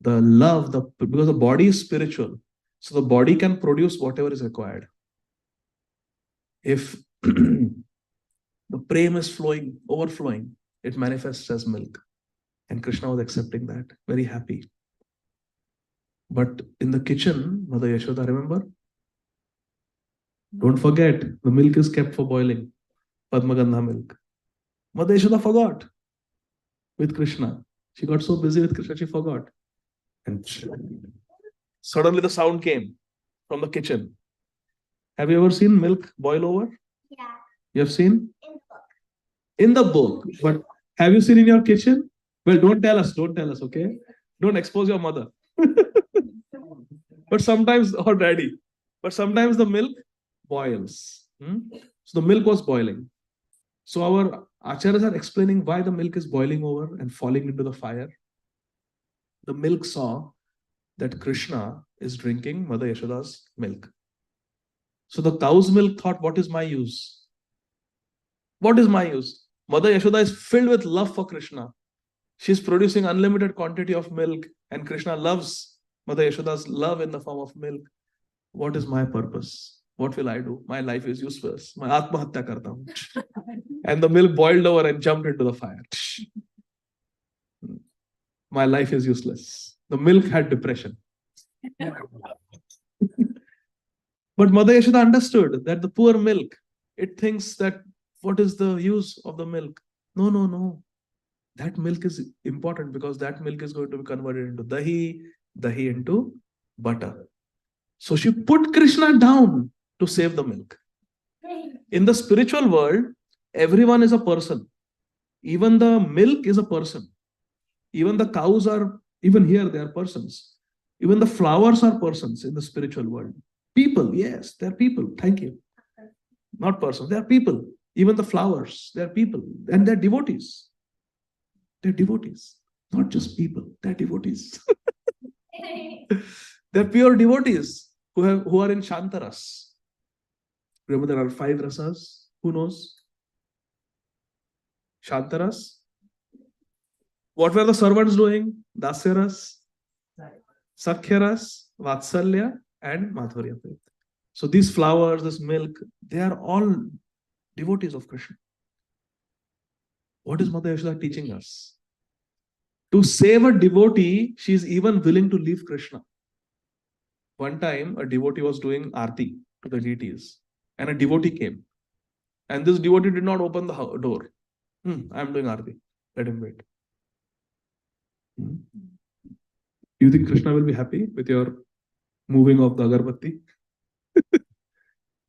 The love, because the body is spiritual, so the body can produce whatever is required. If the prem is flowing, overflowing, it manifests as milk. And Krishna was accepting that, very happy. But in the kitchen, Mother Yashoda, remember? Don't forget, the milk is kept for boiling. Padmagandha milk. Mother Yashoda forgot with Krishna. She got so busy with Krishna, she forgot. And suddenly the sound came from the kitchen. Have you ever seen milk boil over? Yeah. You have seen? In the book. In the book. But have you seen in your kitchen? Well, don't tell us, okay? Don't expose your mother. But sometimes, or daddy, but sometimes the milk boils. So the milk was boiling. So our acharyas are explaining why the milk is boiling over and falling into the fire. The milk saw that Krishna is drinking Mother Yashoda's milk. So the cow's milk thought, what is my use? What is my use? Mother Yashoda is filled with love for Krishna. She's producing unlimited quantity of milk, and Krishna loves Mother Yashoda's love in the form of milk. What is my purpose? What will I do? My life is useless. My atmahatya karta hu. And the milk boiled over and jumped into the fire. My life is useless. The milk had depression. But Mother Yashoda understood that the poor milk, it thinks that what is the use of the milk? No, no, no. That milk is important because that milk is going to be converted into dahi, dahi into butter. So she put Krishna down to save the milk. In the spiritual world, everyone is a person. Even the milk is a person. Even the cows are, even here, they are persons. Even the flowers are persons in the spiritual world. People, yes, they're people. Thank you. Not persons, they're people. Even the flowers, they're people. And they're devotees. They're devotees. Not just people, they're devotees. They're pure devotees who are in Shantaras. Remember, there are 5 rasas. Who knows? Shantaras. What were the servants doing? Dasyaras, Sakhyaras, Vatsalya, and Madhurya. So these flowers, this milk, they are all devotees of Krishna. What is Mother Yashoda teaching us? To save a devotee, she is even willing to leave Krishna. One time, a devotee was doing arti to the deities, and a devotee came. And this devotee did not open the door. I'm doing arti. Let him wait. You think Krishna will be happy with your moving of the agarbatti?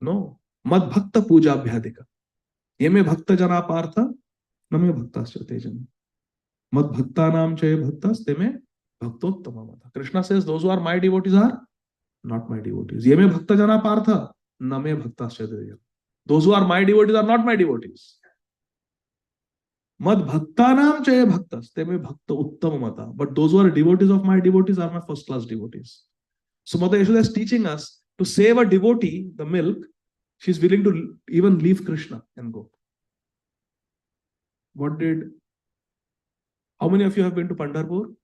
No. Mad bhakta puja bhyadika. Yeme bhakta jana partha, name bhaktasya tejana. Mad bhakta nam chaye bhaktas, teme bhaktottama mata. Krishna says, those who are my devotees are not my devotees. Yeme bhakta jana partha, name bhaktasya tejana. Those who are my devotees are not my devotees. Mad bhaktanam chaye bhaktas, teme bhakta uttama mata. But those who are devotees of my devotees are my first class devotees. So Mother Yashoda is teaching us to save a devotee, the milk, she's willing to even leave Krishna and go. How many of you have been to Pandharpur?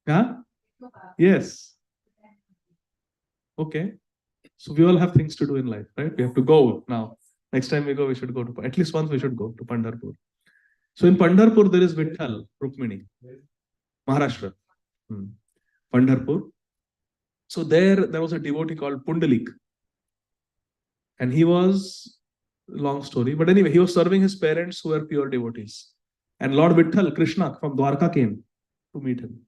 Yeah? Yes. Okay. So we all have things to do in life, right? We have to go now. Next time we go, we should go to, at least once we should go to Pandharpur. So in Pandharpur, there is Vitthal, Rukmini, Maharashtra. Pandharpur. So there was a devotee called Pundalik. And he was, long story, but anyway, he was serving his parents who were pure devotees. And Lord Vitthal, Krishna from Dwarka came to meet him.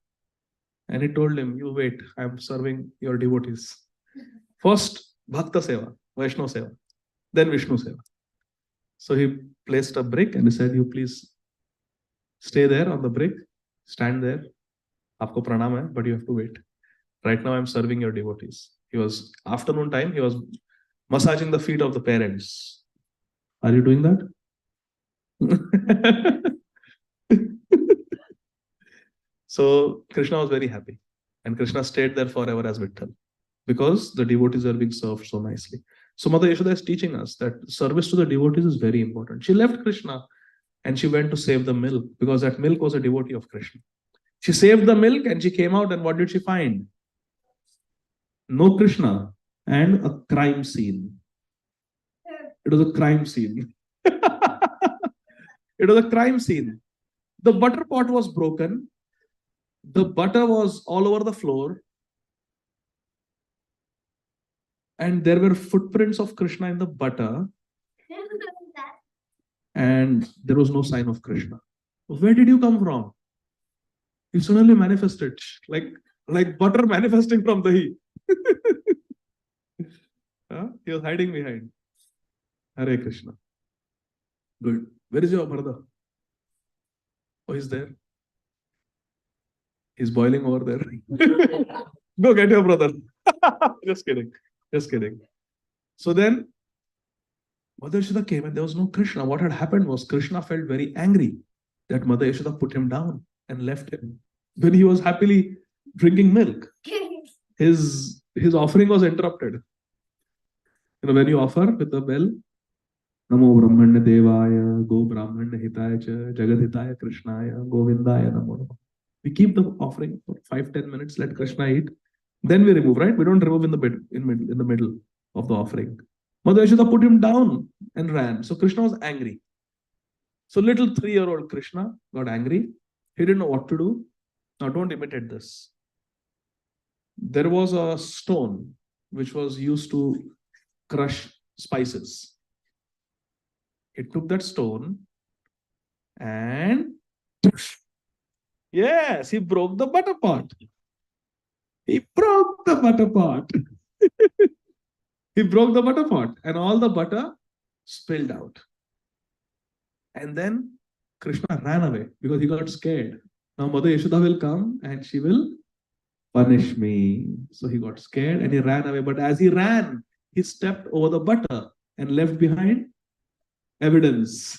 And he told him, you wait, I'm serving your devotees. First, Bhakta Seva, Vaishnava Seva, then Vishnu Seva. So he placed a brick and he said, you please stay there on the brick, stand there. Aapko pranam hai, but you have to wait. Right now I'm serving your devotees. He was, afternoon time, he was massaging the feet of the parents. Are you doing that? So Krishna was very happy. And Krishna stayed there forever as Vitthal because the devotees are being served so nicely. So Mother Yashoda is teaching us that service to the devotees is very important. She left Krishna and she went to save the milk because that milk was a devotee of Krishna. She saved the milk and she came out, and what did she find? No Krishna and a crime scene. It was a crime scene. It was a crime scene. The butter pot was broken. The butter was all over the floor. And there were footprints of Krishna in the butter. And there was no sign of Krishna. Where did you come from? You suddenly manifested, like butter manifesting from dahi. He was hiding behind. Hare Krishna. Good. Where is your brother? Oh, he's there. He's boiling over there. Go get your brother. Just kidding. Just kidding. So then, Mother Yashoda came and there was no Krishna. What had happened was Krishna felt very angry that Mother Yashoda put him down and left him when he was happily drinking milk. His offering was interrupted. You know, when you offer with the bell, Namo Brahmanya Devaya, Go Brahmanya Hitaya Cha, Jagat Hitaya Krishnaya, Govindaya Namo. We keep the offering for 5-10 minutes, let Krishna eat. Then we remove, right? We don't remove in the middle of the offering. Mother Yashoda put him down and ran. So Krishna was angry. So little 3-year-old Krishna got angry. He didn't know what to do. Now don't imitate this. There was a stone which was used to crush spices. He took that stone and yes, he broke the butter pot. He broke the butter pot. He broke the butter pot and all the butter spilled out. And then Krishna ran away because he got scared. Now Mother Yashoda will come and she will punish me. So he got scared and he ran away. But as he ran, he stepped over the butter and left behind evidence.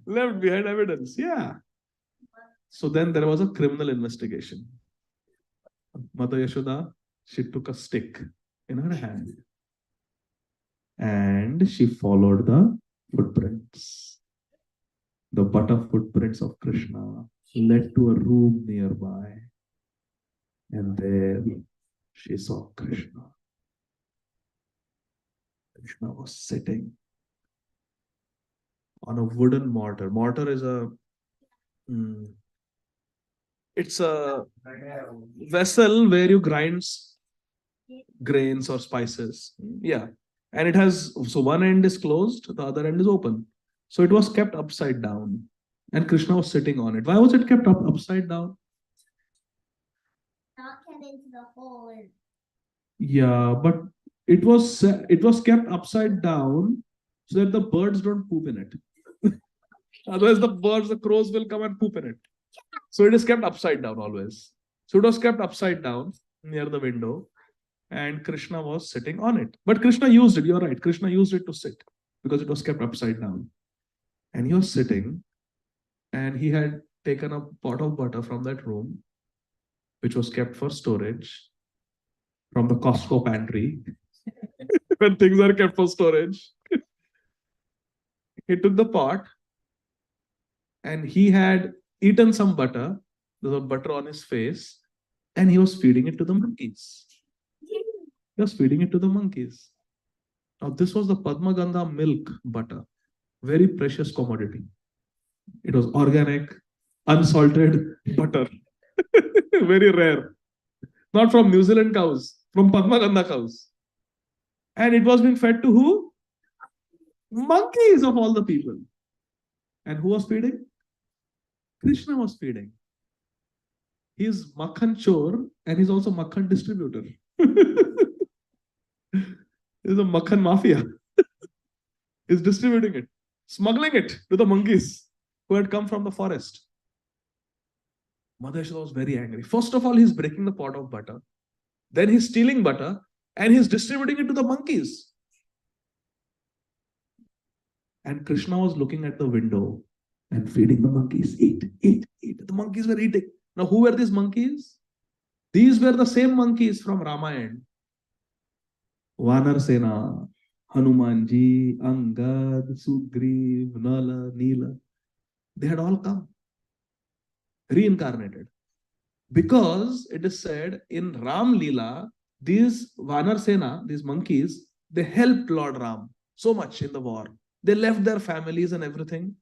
Left behind evidence, yeah. So then there was a criminal investigation. Mother Yashoda, she took a stick in her hand and she followed the footprints. The butter footprints of Krishna led to a room nearby. And there she saw Krishna. Krishna was sitting on a wooden mortar. Mortar is it's a vessel where you grind grains or spices. Yeah. And it has, so one end is closed, the other end is open. So it was kept upside down. and Krishna was sitting on it. Why was it kept upside down? Not get into the hole. Yeah, but it was kept upside down so that the birds don't poop in it. Otherwise, the crows will come and poop in it. So it is kept upside down always. So it was kept upside down near the window, and Krishna was sitting on it. But Krishna used it. You're right. Krishna used it to sit because it was kept upside down. And he was sitting, and he had taken a pot of butter from that room, which was kept for storage from the Costco pantry. When things are kept for storage, he took the pot and he had eaten some butter. There was butter on his face, and he was feeding it to the monkeys. He was feeding it to the monkeys. Now, this was the Padma Gandha milk butter, very precious commodity. It was organic, unsalted butter, very rare. Not from New Zealand cows, from Padma Gandha cows. And it was being fed to who? Monkeys of all the people. And who was feeding? Krishna was feeding. He is Makhan Chor and he's also Makhan distributor. He's a Makhan mafia. He's distributing it, smuggling it to the monkeys who had come from the forest. Mother Yashoda was very angry. First of all, he's breaking the pot of butter. Then he's stealing butter and he's distributing it to the monkeys. And Krishna was looking at the window and feeding the monkeys. Eat, eat, eat. The monkeys were eating. Now, who were these monkeys? These were the same monkeys from Ramayana. Vanar Sena, Hanumanji, Angad, Sugriv, Nala, Nila. They had all come, reincarnated. Because it is said in Ram Lila, these Vanar Sena, these monkeys, they helped Lord Ram so much in the war. They left their families and everything.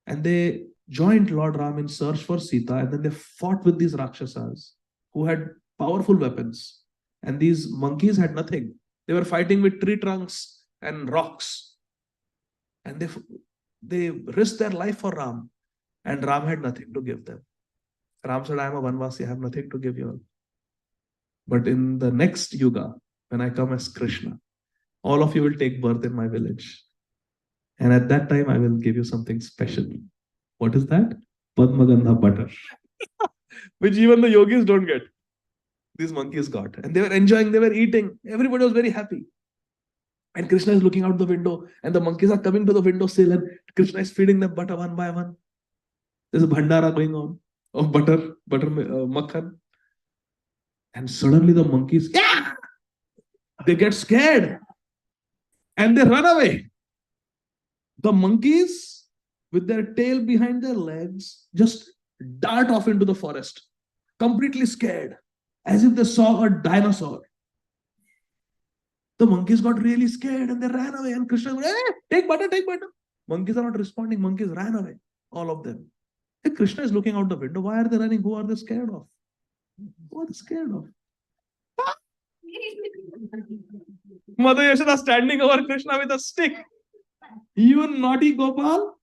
And they joined Lord Ram in search for Sita. And then they fought with these Rakshasas who had powerful weapons. And these monkeys had nothing. They were fighting with tree trunks and rocks. And they risked their life for Ram. And Ram had nothing to give them. Ram said, I am a Vanvasi, I have nothing to give you all. But in the next Yuga, when I come as Krishna, all of you will take birth in my village. And at that time, I will give you something special. What is that? Padma Gandha butter. Which even the yogis don't get. These monkeys got. And they were enjoying, they were eating. Everybody was very happy. And Krishna is looking out the window, and the monkeys are coming to the window sill, and Krishna is feeding them butter one by one. There's a bhandara going on of butter, makhan. And suddenly the monkeys, yeah! They get scared. And they run away. The monkeys, with their tail behind their legs, just dart off into the forest, completely scared, as if they saw a dinosaur. The monkeys got really scared and they ran away. And Krishna said, hey, take butter, take butter. Monkeys are not responding. Monkeys ran away, all of them. Hey, Krishna is looking out the window. Why are they running? Who are they scared of? Who are they scared of? Mother Yashoda standing over Krishna with a stick. You naughty Gopal.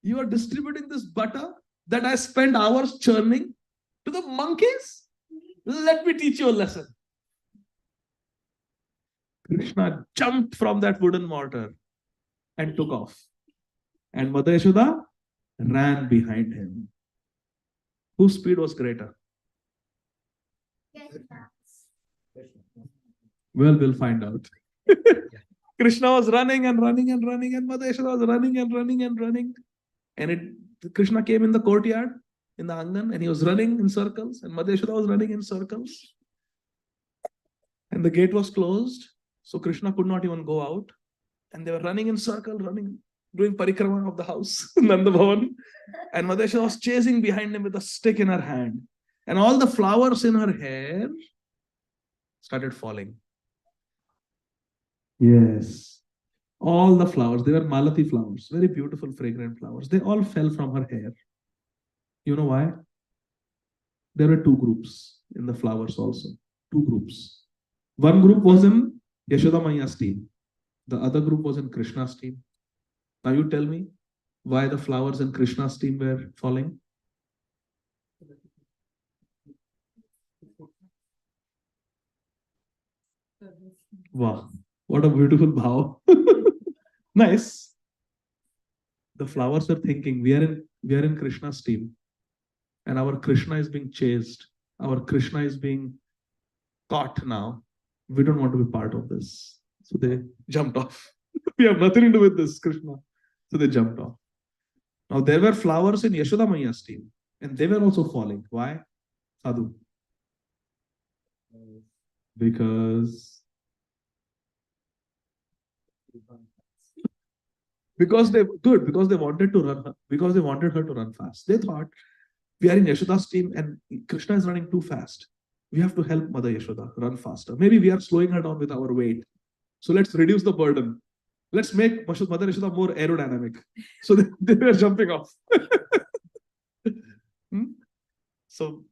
You are distributing this butter that I spent hours churning to the monkeys? Let me teach you a lesson. Krishna jumped from that wooden mortar and took off. And Mother Yashoda ran behind him. Whose speed was greater? Well, we'll find out. Krishna was running and running and running, and Mother Yashoda was running and running and running. And Krishna came in the courtyard, in the Angan, and he was running in circles, and Mother Yashoda was running in circles. And the gate was closed, so Krishna could not even go out. And they were running in circle, running, doing parikrama of the house, Nanda Bhavan. And Mother Yashoda was chasing behind him with a stick in her hand. And all the flowers in her hair started falling. Yes. All the flowers, they were malati flowers, very beautiful, fragrant flowers. They all fell from her hair. You know why? There were two groups in the flowers also. Two groups. One group was in Yashoda Maiya's team. The other group was in Krishna's team. Now you tell me why the flowers in Krishna's team were falling. Wow, what a beautiful bhav. Nice. The flowers are thinking, we are in Krishna's team, and our Krishna is being chased. Our Krishna is being caught now. We don't want to be part of this. So they jumped off. We have nothing to do with this, Krishna. So they jumped off. Now there were flowers in Yashoda Maiya's team, and they were also falling. Why? Sadhu. Because because they wanted to run, because they wanted her to run fast. They thought, we are in Yashoda's team and Krishna is running too fast. We have to help Mother Yashoda run faster. Maybe we are slowing her down with our weight. So let's reduce the burden. Let's make Mother Yashoda more aerodynamic. So they were jumping off. So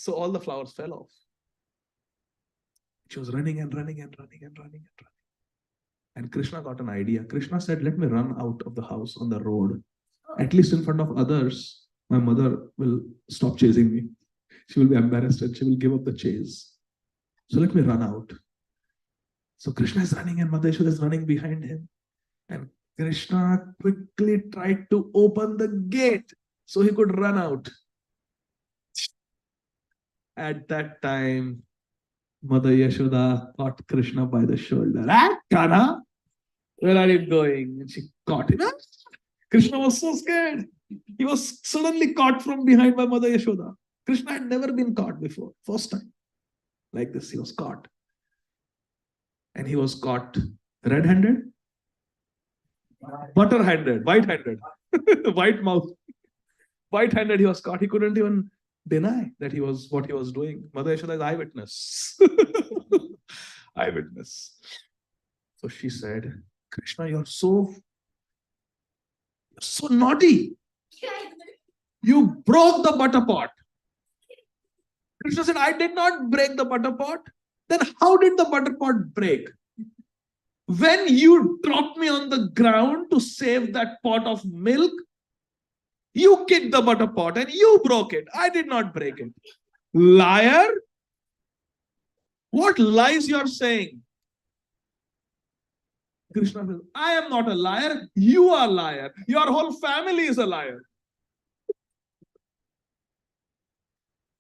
all the flowers fell off. She was running and running and running and running and running. And Krishna got an idea. Krishna said, let me run out of the house on the road. At least in front of others, my mother will stop chasing me. She will be embarrassed and she will give up the chase. So let me run out. So Krishna is running and Mother Yashoda is running behind him. And Krishna quickly tried to open the gate so he could run out. At that time, Mother Yashoda caught Krishna by the shoulder. Ah, Kana, where are you going? And she caught him. Krishna was so scared. He was suddenly caught from behind by Mother Yashoda. Krishna had never been caught before. First time. Like this, he was caught. And he was caught red-handed, butter-handed, white-handed, white mouth. White-handed, he was caught. He couldn't even deny that he was what he was doing. Mother Yashoda is eyewitness. Eyewitness. So she said, Krishna, you're so naughty. You broke the butter pot. Krishna said, I did not break the butter pot. Then how did the butter pot break? When you dropped me on the ground to save that pot of milk, you kicked the butter pot and you broke it. I did not break it. Liar! What lies you are saying? Krishna says, I am not a liar. You are a liar. Your whole family is a liar.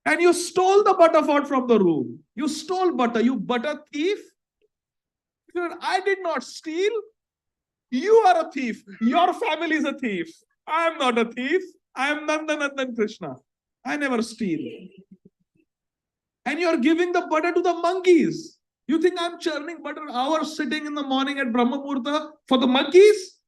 And you stole the butter pot from the room. You stole butter. You butter thief. I did not steal. You are a thief. Your family is a thief. I am not a thief. I am Nandanandan Krishna. I never steal. And you are giving the butter to the monkeys. You think I'm churning butter hours sitting in the morning at Brahma Muhurta for the monkeys?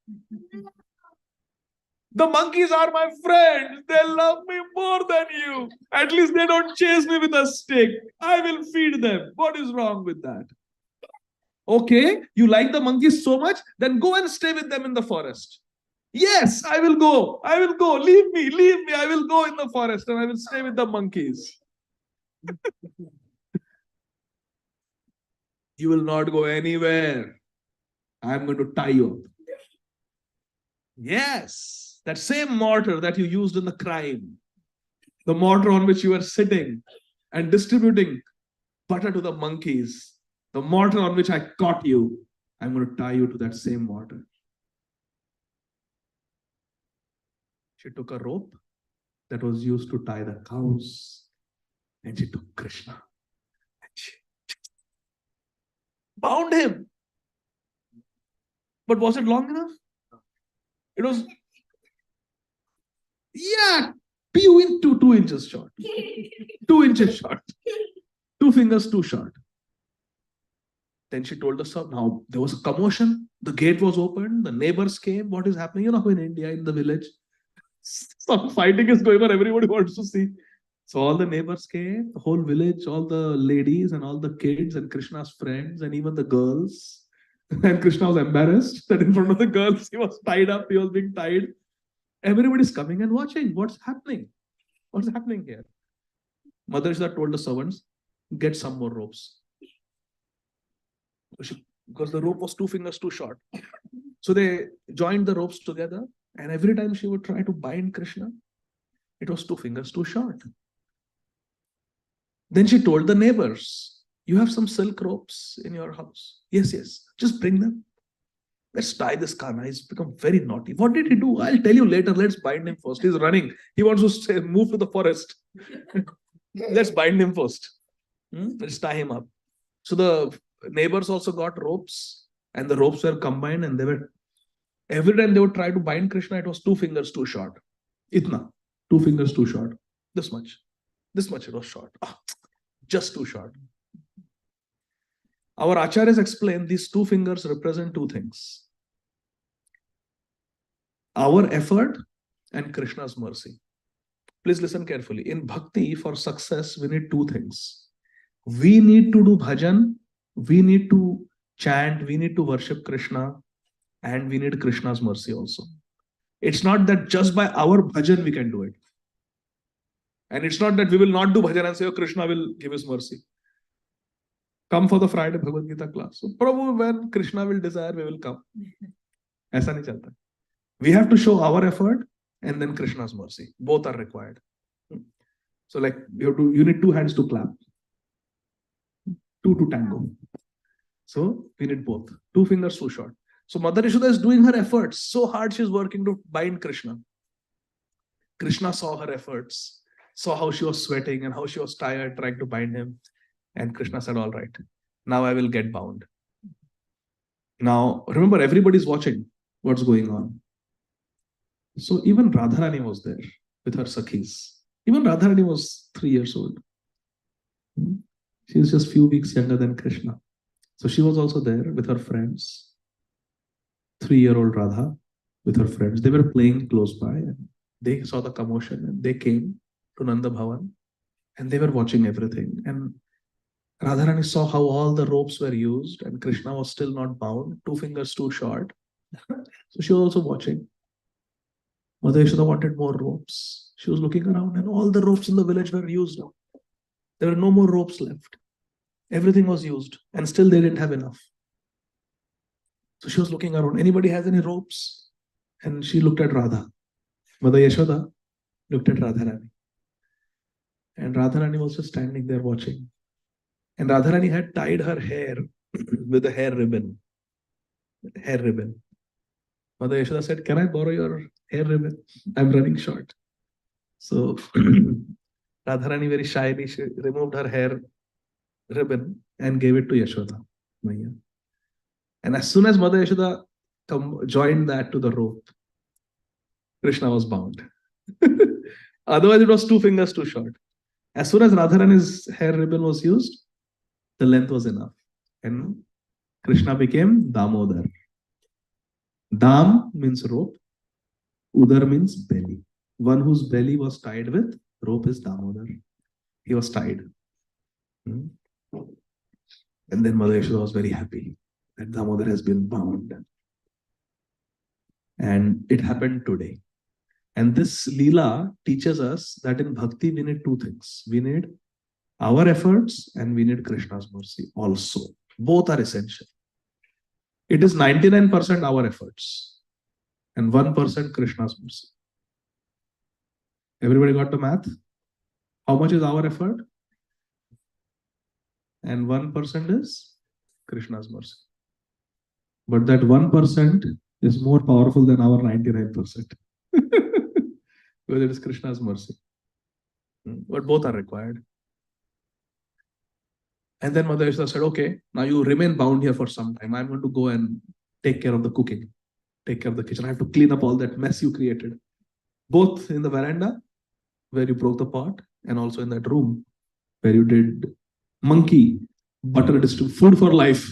The monkeys are my friends. They love me more than you. At least they don't chase me with a stick. I will feed them. What is wrong with that? Okay, you like the monkeys so much, then go and stay with them in the forest. Yes, I will go. I will go. Leave me. Leave me. I will go in the forest and I will stay with the monkeys. You will not go anywhere. I am going to tie you up. Yes, that same mortar that you used in the crime, the mortar on which you were sitting and distributing butter to the monkeys, the mortar on which I caught you, I'm going to tie you to that same mortar. She took a rope that was used to tie the cows and she took Krishna and she bound him. But was it long enough? It was, yeah, 2 inches short. 2 inches short. 2 fingers too short. Then she told us, now there was a commotion. The gate was opened. The neighbors came. What is happening? You know, in India, in the village, some fighting is going on. Everybody wants to see. So all the neighbors came, the whole village, all the ladies and all the kids and Krishna's friends and even the girls. And Krishna was embarrassed that in front of the girls, he was tied up. He was being tied. Everybody's coming and watching. What's happening? What's happening here? Mother Yashoda told the servants, get some more ropes. Because the rope was 2 fingers too short. So they joined the ropes together, and every time she would try to bind Krishna, it was 2 fingers too short. Then she told the neighbors, you have some silk ropes in your house. Yes, yes, just bring them. Let's tie this Kana. He's become very naughty. What did he do? I'll tell you later. Let's bind him first. He's running. He wants to move to the forest. Let's bind him first. Let's tie him up. So the neighbors also got ropes, and the ropes were combined, and they were every time they would try to bind Krishna, it was 2 fingers too short. Itna, 2 fingers too short. This much it was short. Just too short. Our acharyas explain these 2 fingers represent 2 things: our effort and Krishna's mercy. Please listen carefully. In bhakti, for success, we need 2 things. We need to do bhajan, we need to chant, we need to worship Krishna, and we need Krishna's mercy also. It's not that just by our bhajan we can do it. And it's not that we will not do bhajan and say, oh, Krishna will give his mercy. Come for the Friday Bhagavad Gita class. So probably when Krishna will desire, we will come. Aisa nahi chalta. We have to show our effort and then Krishna's mercy. Both are required. So like you need 2 hands to clap. 2 to tango. So we need both. 2 fingers too short. So Mother Yashoda is doing her efforts. So hard she's working to bind Krishna. Krishna saw her efforts, saw how she was sweating and how she was tired trying to bind him. And Krishna said, all right, now I will get bound. Now, remember, everybody's watching what's going on. So even Radharani was there with her Sakhis. Even Radharani was 3 years old. She was just few weeks younger than Krishna. So she was also there with her friends. 3-year-old Radha with her friends. They were playing close by and they saw the commotion and they came to Nanda Bhavan and they were watching everything. And Radharani saw how all the ropes were used and Krishna was still not bound, 2 fingers too short. So she was also watching. Mother Yashoda wanted more ropes. She was looking around and all the ropes in the village were used up. There were no more ropes left. Everything was used and still they didn't have enough. So she was looking around. Anybody has any ropes? And she looked at Radha. Mother Yashoda looked at Radharani. And Radharani was just standing there watching. And Radharani had tied her hair with a hair ribbon. Mother Yashoda said, can I borrow your hair ribbon? I'm running short. So Radharani very shyly, she removed her hair ribbon and gave it to Yashoda. And as soon as Mother Yashoda joined that to the rope, Krishna was bound. Otherwise, it was 2 fingers too short. As soon as Radharani's hair ribbon was used, the length was enough. And Krishna became Damodar. Dam means rope. Udar means belly. One whose belly was tied with rope is Damodar. He was tied. And then Mother Yashoda was very happy that Damodar has been bound. And it happened today. And this lila teaches us that in bhakti we need 2 things. We need our efforts and we need Krishna's mercy also. Both are essential. It is 99% our efforts and 1% Krishna's mercy. Everybody got the math? How much is our effort? And 1% is Krishna's mercy. But that 1% is more powerful than our 99%. Because it is Krishna's mercy. But both are required. And then Mother Yashoda said, okay, now you remain bound here for some time. I'm going to go and take care of the cooking, take care of the kitchen. I have to clean up all that mess you created. Both in the veranda, where you broke the pot, and also in that room, where you did monkey butter distribution, food for life.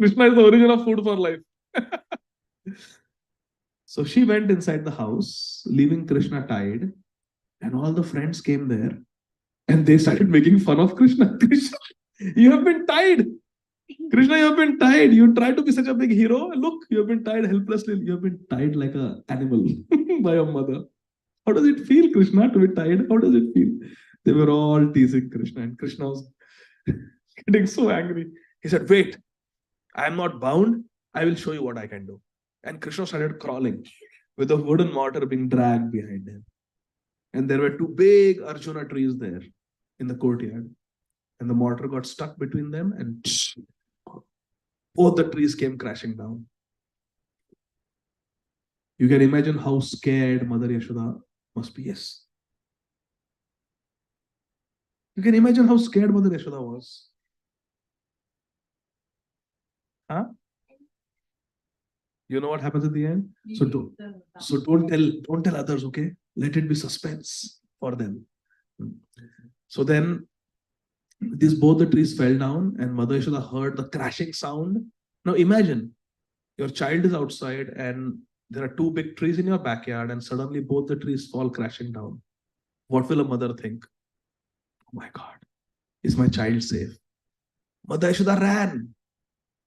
Krishna is the origin of food for life. So she went inside the house, leaving Krishna tied, and all the friends came there, and they started making fun of Krishna. Krishna, you have been tied. Krishna, you have been tied. You try to be such a big hero. Look, you have been tied helplessly. You have been tied like an animal by your mother. How does it feel, Krishna, to be tied? How does it feel? They were all teasing Krishna, and Krishna was getting so angry. He said, wait, I am not bound. I will show you what I can do. And Krishna started crawling with a wooden mortar being dragged behind him. And there were two big Arjuna trees there in the courtyard. And the mortar got stuck between them, and both the trees came crashing down. You can imagine how scared Mother Yashoda must be. Yes. You can imagine how scared Mother Yashoda was. Huh? You know what happens at the end? So don't tell others, okay? Let it be suspense for them. So then both the trees fell down, and Mother Yashoda heard the crashing sound. Now imagine your child is outside and there are two big trees in your backyard, and suddenly both the trees fall crashing down. What will a mother think? Oh my God, is my child safe? Mother Yashoda ran,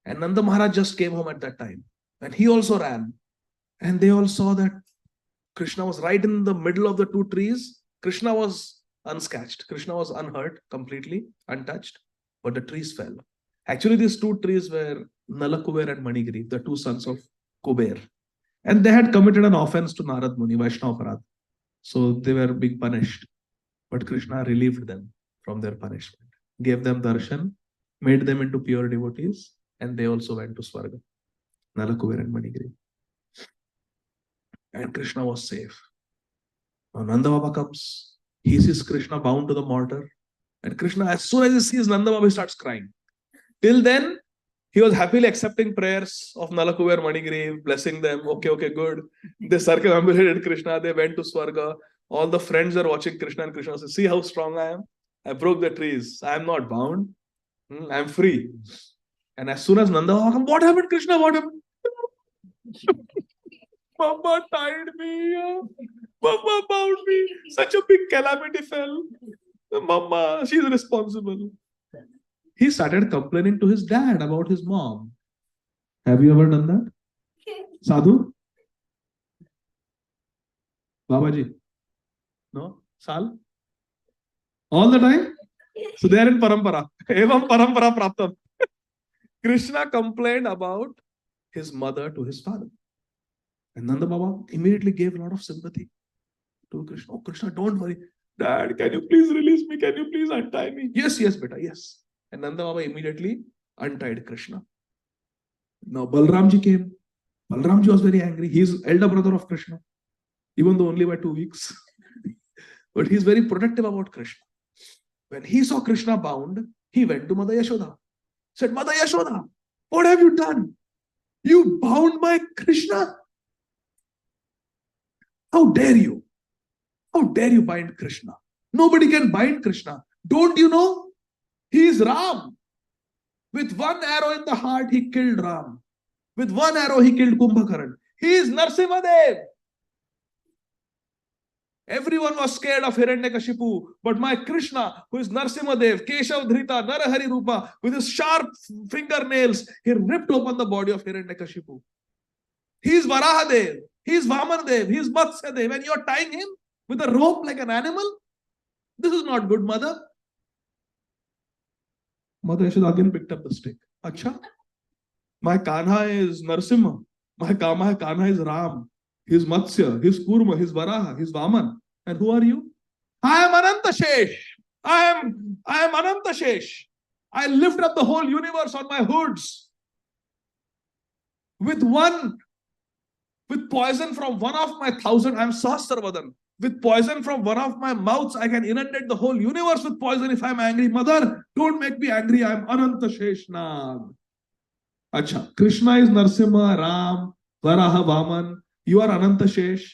and Nanda Maharaj just came home at that time, and he also ran. And they all saw that Krishna was right in the middle of the two trees. Krishna was unscathed. Krishna was unhurt, completely untouched, but the trees fell. Actually, these two trees were Nala Kuber and Manigriv, the two sons of Kuber. And they had committed an offense to Narad Muni, Vaishnava Parad. So they were being punished. But Krishna relieved them from their punishment, gave them darshan, made them into pure devotees, and they also went to Swarga, Nala Kuber and Manigriv. And Krishna was safe. Now Nanda Baba comes. He sees Krishna bound to the mortar. And Krishna, as soon as he sees Nanda Baba, he starts crying. Till then, he was happily accepting prayers of Nalakuber, Manigriv, blessing them. Okay, good. They circumambulated Krishna. They went to Swarga. All the friends are watching Krishna, and Krishna says, see how strong I am? I broke the trees. I am not bound. I am free. And as soon as Nanda Baba comes, what happened, Krishna? What happened? Mama tied me. Mama bound me. Such a big calamity fell. Mama, she's responsible. He started complaining to his dad about his mom. Have you ever done that? Sadhu? Babaji? No? Sal? All the time? So they are in parampara. Evam parampara praptam. Krishna complained about his mother to his father. And Nanda Baba immediately gave a lot of sympathy to Krishna. Oh, Krishna, don't worry. Dad, can you please release me? Can you please untie me? Yes, beta, yes. And Nanda Baba immediately untied Krishna. Now Balramji came. Balramji was very angry. He is elder brother of Krishna, even though only by 2 weeks. But he is very protective about Krishna. When he saw Krishna bound, he went to Mother Yashoda. Said, Mother Yashoda, what have you done? You bound my Krishna? How dare you? How dare you bind Krishna? Nobody can bind Krishna. Don't you know? He is Ram. With one arrow in the heart, he killed Ram. With one arrow, he killed Kumbhakaran. He is Narsimadev. Everyone was scared of Hiranyakashipu, but my Krishna, who is Narsimadev, Keshav Dhrita, Narahari Rupa, with his sharp fingernails, he ripped open the body of Hiranyakashipu. He is Varahadev. He is Vamandev. He is Matsyadev. And you are tying him with a rope like an animal? This is not good, mother. Mother Yashoda again picked up the stick. Acha, my Kanha is Narsimha. My Kanha is Ram. He is Matsya. He is Kurma. He is Varaha. He is Vaman. And who are you? I am Anantashesh. I am Anantashesh. I lift up the whole universe on my hoods. With poison from one of my 1,000, I am Sahasravadan. With poison from one of my mouths, I can inundate the whole universe with poison if I am angry. Mother, don't make me angry. I am Anantashesh Nag. Acha, Krishna is Narsimha, Ram, Varaha, Vaman. You are Anantashesh.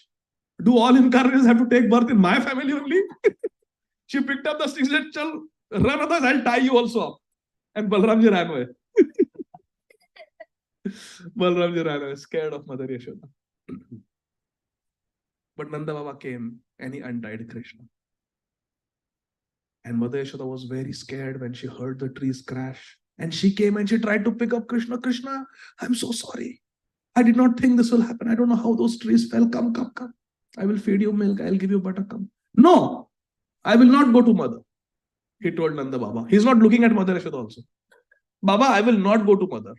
Do all incarnations have to take birth in my family only? She picked up the stick and said, Chal, run others, I'll tie you also up. And Balramji ran away. Balramji ran away, scared of Mother Yashoda. But Nanda Baba came and he untied Krishna. And Mother Yashoda was very scared when she heard the trees crash. And she came and she tried to pick up Krishna. Krishna, I'm so sorry. I did not think this will happen. I don't know how those trees fell. Come. I will feed you milk. I'll give you butter. Come. No, I will not go to Mother. He told Nanda Baba. He's not looking at Mother Yashoda also. Baba, I will not go to Mother.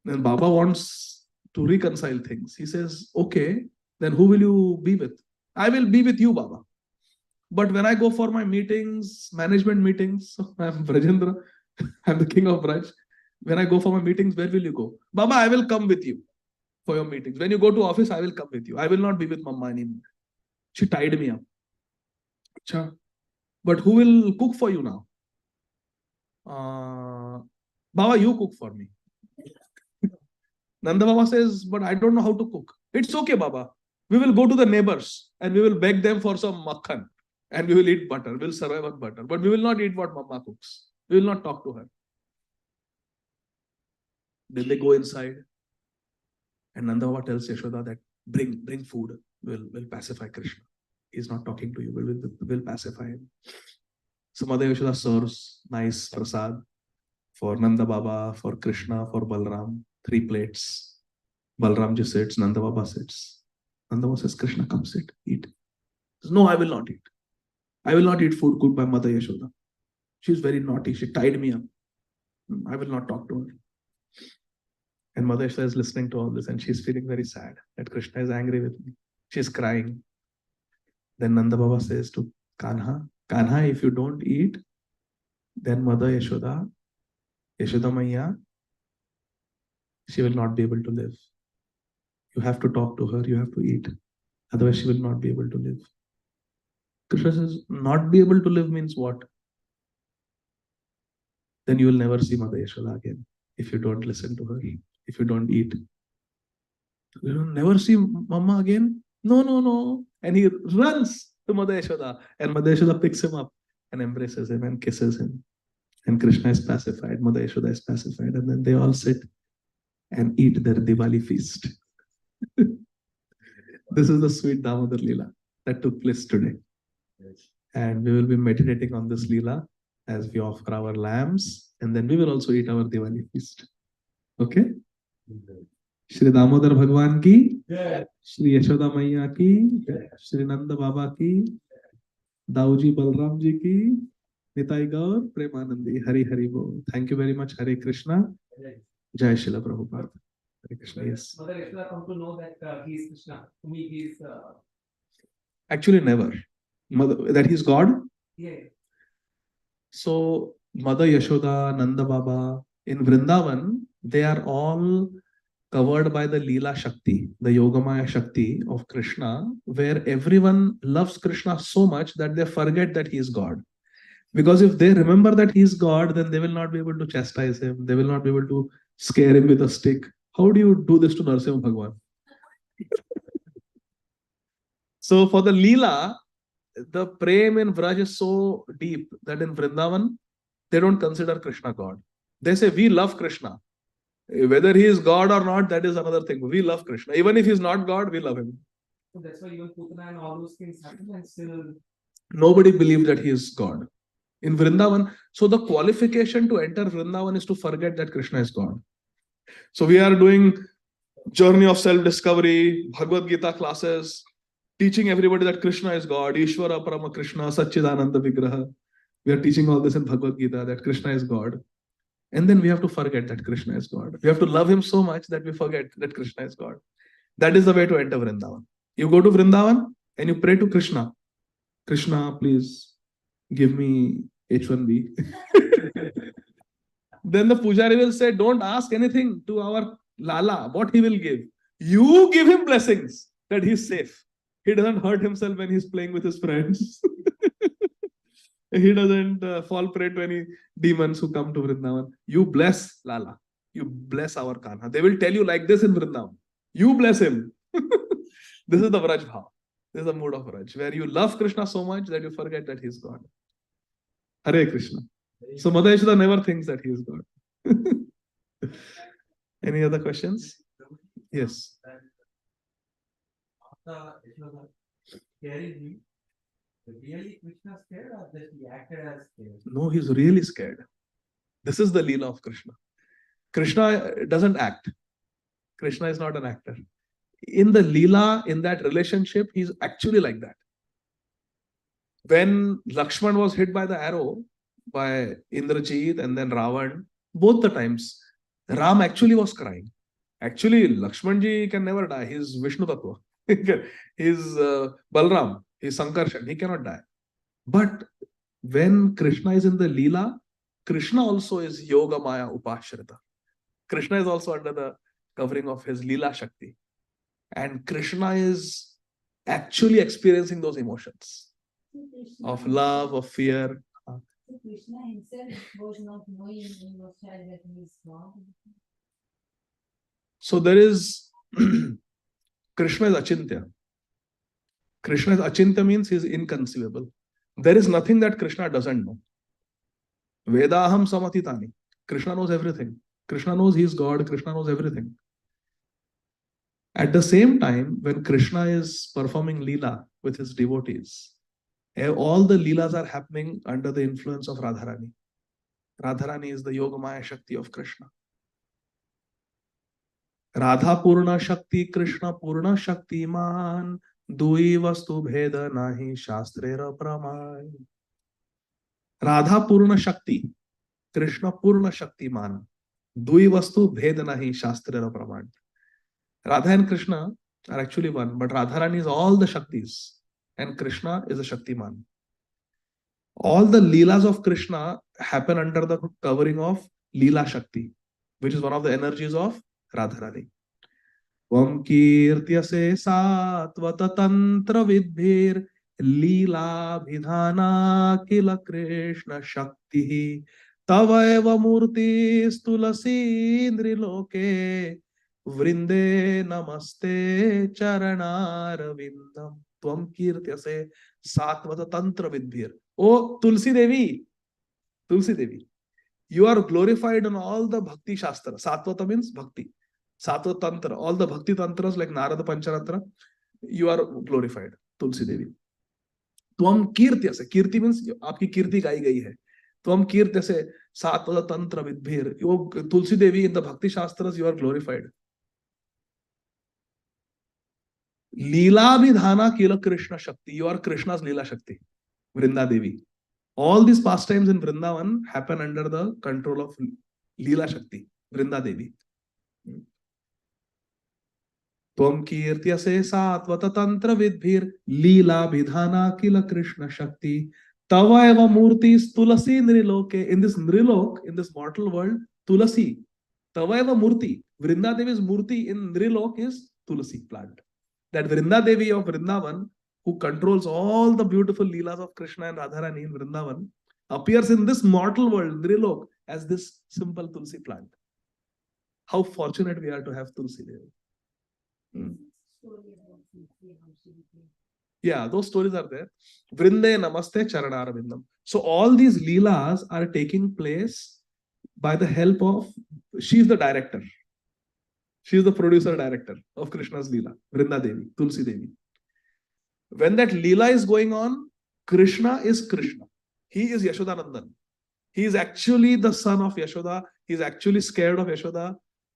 Then Baba wants to reconcile things. He says, okay, then who will you be with? I will be with you, Baba. But when I go for my meetings, management meetings, I'm Brajendra, I'm the king of Braj. When I go for my meetings, where will you go? Baba, I will come with you for your meetings. When you go to office, I will come with you. I will not be with Mama anymore. She tied me up. Achha. But who will cook for you now? Baba, you cook for me. Nanda Baba says, but I don't know how to cook. It's okay, Baba. We will go to the neighbors and we will beg them for some makhan and we will eat butter. We'll survive on butter. But we will not eat what Mama cooks. We will not talk to her. Then they go inside and Nanda Baba tells Yashoda that bring food. We'll pacify Krishna. He's not talking to you. We'll pacify him. So Mother Yashoda serves nice prasad for Nanda Baba, for Krishna, for Balram. 3 plates. Balram just sits, Nanda Baba sits. Nanda Baba says, Krishna, come sit, eat. He says, no, I will not eat. I will not eat food cooked by Mother Yashoda. She's very naughty. She tied me up. I will not talk to her. And Mother Yashoda is listening to all this and she's feeling very sad that Krishna is angry with me. She's crying. Then Nanda Baba says to Kanha, Kanha, if you don't eat, then Mother Yashoda Maiya, she will not be able to live. You have to talk to her, you have to eat. Otherwise, she will not be able to live. Krishna says, not be able to live means what? Then you will never see Mother Yashoda again if you don't listen to her, if you don't eat. You will never see Mama again? No. And he runs to Mother Yashoda and Mother Yashoda picks him up and embraces him and kisses him. And Krishna is pacified, Mother Yashoda is pacified, and then they all sit and eat their Diwali feast. This is the sweet Damodar lila that took place today. And we will be meditating on this lila as we offer our lambs, and then we will also eat our Diwali feast. Okay? Shri Damodar Bhagwan ki, Shri Yashoda Maiya ki, Shri Nanda Baba ki, Dauji Balram ji ki, Nitai Gaur, Premanandi, Hari Hari Bol. Thank you very much, Hare Krishna. Jai Srila Prabhupada. Hare Krishna, yes. Mother Yashoda come to know that he is Krishna. To me, he is. Actually, never. That he's God. Yeah. So, Mother Yashoda, Nanda Baba, in Vrindavan, they are all covered by the Lila Shakti, the Yogamaya Shakti of Krishna, where everyone loves Krishna so much that they forget that he is God. Because if they remember that he is God, then they will not be able to chastise him. They will not be able to scare him with a stick. How do you do this to Narasimha Bhagwan? So for the Leela, the prem in Vraj is so deep that in Vrindavan, they don't consider Krishna God. They say, we love Krishna. Whether he is God or not, that is another thing. We love Krishna. Even if he is not God, we love him. So that's why even Putana and all those things happen and still. Nobody believes that he is God. In Vrindavan, so the qualification to enter Vrindavan is to forget that Krishna is God. So we are doing journey of self-discovery, Bhagavad Gita classes, teaching everybody that Krishna is God, Ishvara Parama Krishna, Satchidananda Vigraha. We are teaching all this in Bhagavad Gita that Krishna is God. And then we have to forget that Krishna is God. We have to love him so much that we forget that Krishna is God. That is the way to enter Vrindavan. You go to Vrindavan and you pray to Krishna. Krishna, please give me H1B. Then the Pujari will say, don't ask anything to our Lala, what he will give. You give him blessings that he's safe. He doesn't hurt himself when he's playing with his friends. He doesn't fall prey to any demons who come to Vrindavan. You bless Lala. You bless our Kanha. They will tell you like this in Vrindavan. You bless him. This is the Vraj Bhav. This is the mood of Vraj, where you love Krishna so much that you forget that he is God. Hare Krishna. So Mother Yashoda never thinks that he is God. Any other questions? Yes. Really Krishna scared or that he acted as scared? No, he's really scared. This is the Leela of Krishna. Krishna doesn't act. Krishna is not an actor. In the Leela, in that relationship, he's actually like that. When Lakshman was hit by the arrow by Indrajit and then Ravan, both the times, Ram actually was crying. Actually, Lakshmanji can never die. He's Vishnu Tattva. He's Balram. He's Sankarshan. He cannot die. But when Krishna is in the Leela, Krishna also is Yoga Maya Upashrita. Krishna is also under the covering of his Leela Shakti. And Krishna is actually experiencing those emotions of love, of fear. Krishna himself was not knowing in was child that he is God. So there is Krishna is Achintya. Krishna is Achintya means he is inconceivable. There is nothing that Krishna doesn't know. Vedaham samatitani. Krishna knows everything. Krishna knows he is God. Krishna knows everything. At the same time, when Krishna is performing Leela with his devotees, all the Leelas are happening under the influence of Radharani. Radharani is the Yogamaya Shakti of Krishna. Radha Purna Shakti, Krishna Purna Shakti Man, Dui Vastu Bheda Nahi Shastrera Pramay. Radha Purna Shakti, Krishna Purna Shakti Man, Dui Vastu Bheda Nahi Shastrera Pramay. Radha and Krishna are actually one, but Radharani is all the Shaktis and Krishna is a Shaktiman. All the Leelas of Krishna happen under the covering of Leela Shakti, which is one of the energies of Radharani. Tvam kirtyase satvata tantra vidbhir Leela bhidhana kila Krishna Shakti Tavaiva murti stulasi indri loke Vrinde namaste charanarvindam. Tvam kirtyase satvata tantra vidbhir. Oh, Tulsi Devi, you are glorified in all the Bhakti Shastra. Satvata means Bhakti. Sattva Tantra, all the Bhakti Tantras like Narada Pancharantra, you are glorified, Tulsi Devi. Tvam Kirtya se, Kirti means आपकी कीर्ति गाई गई है. Tvam Kirtya se Sattva Tantra Vidbhir. You, Tulsi Devi, in the Bhakti Shastras, you are glorified. Leela Vidhana Kila Krishna Shakti. You are Krishna's Leela Shakti. Vrinda Devi. All these pastimes in Vrindavan happen under the control of Leela Shakti, Vrinda Devi. Tvam kirtyase satvata tantra vidbhir Leela Vidhana Kila Krishna Shakti Tavaiva Murtis Tulasi Nriloke. In this Nrilok, in this mortal world, Tulasi. Tavaiva Murti. Vrinda Devi's Murti in Nrilok is Tulasi plant. That Vrinda Devi of Vrindavan, who controls all the beautiful Leelas of Krishna and Radharani in Vrindavan, appears in this mortal world, Nrilok, as this simple Tulsi plant. How fortunate we are to have Tulsi Devi. Yeah, those stories are there. Vrinde Namaste Charanarvindam. So all these Leelas are taking place by the help of, she is the director. She is the producer director of Krishna's Leela, Vrinda Devi, Tulsi Devi. When that Leela is going on, Krishna is Krishna. He is Yashodanandan. He is actually the son of Yashoda. He is actually scared of Yashoda.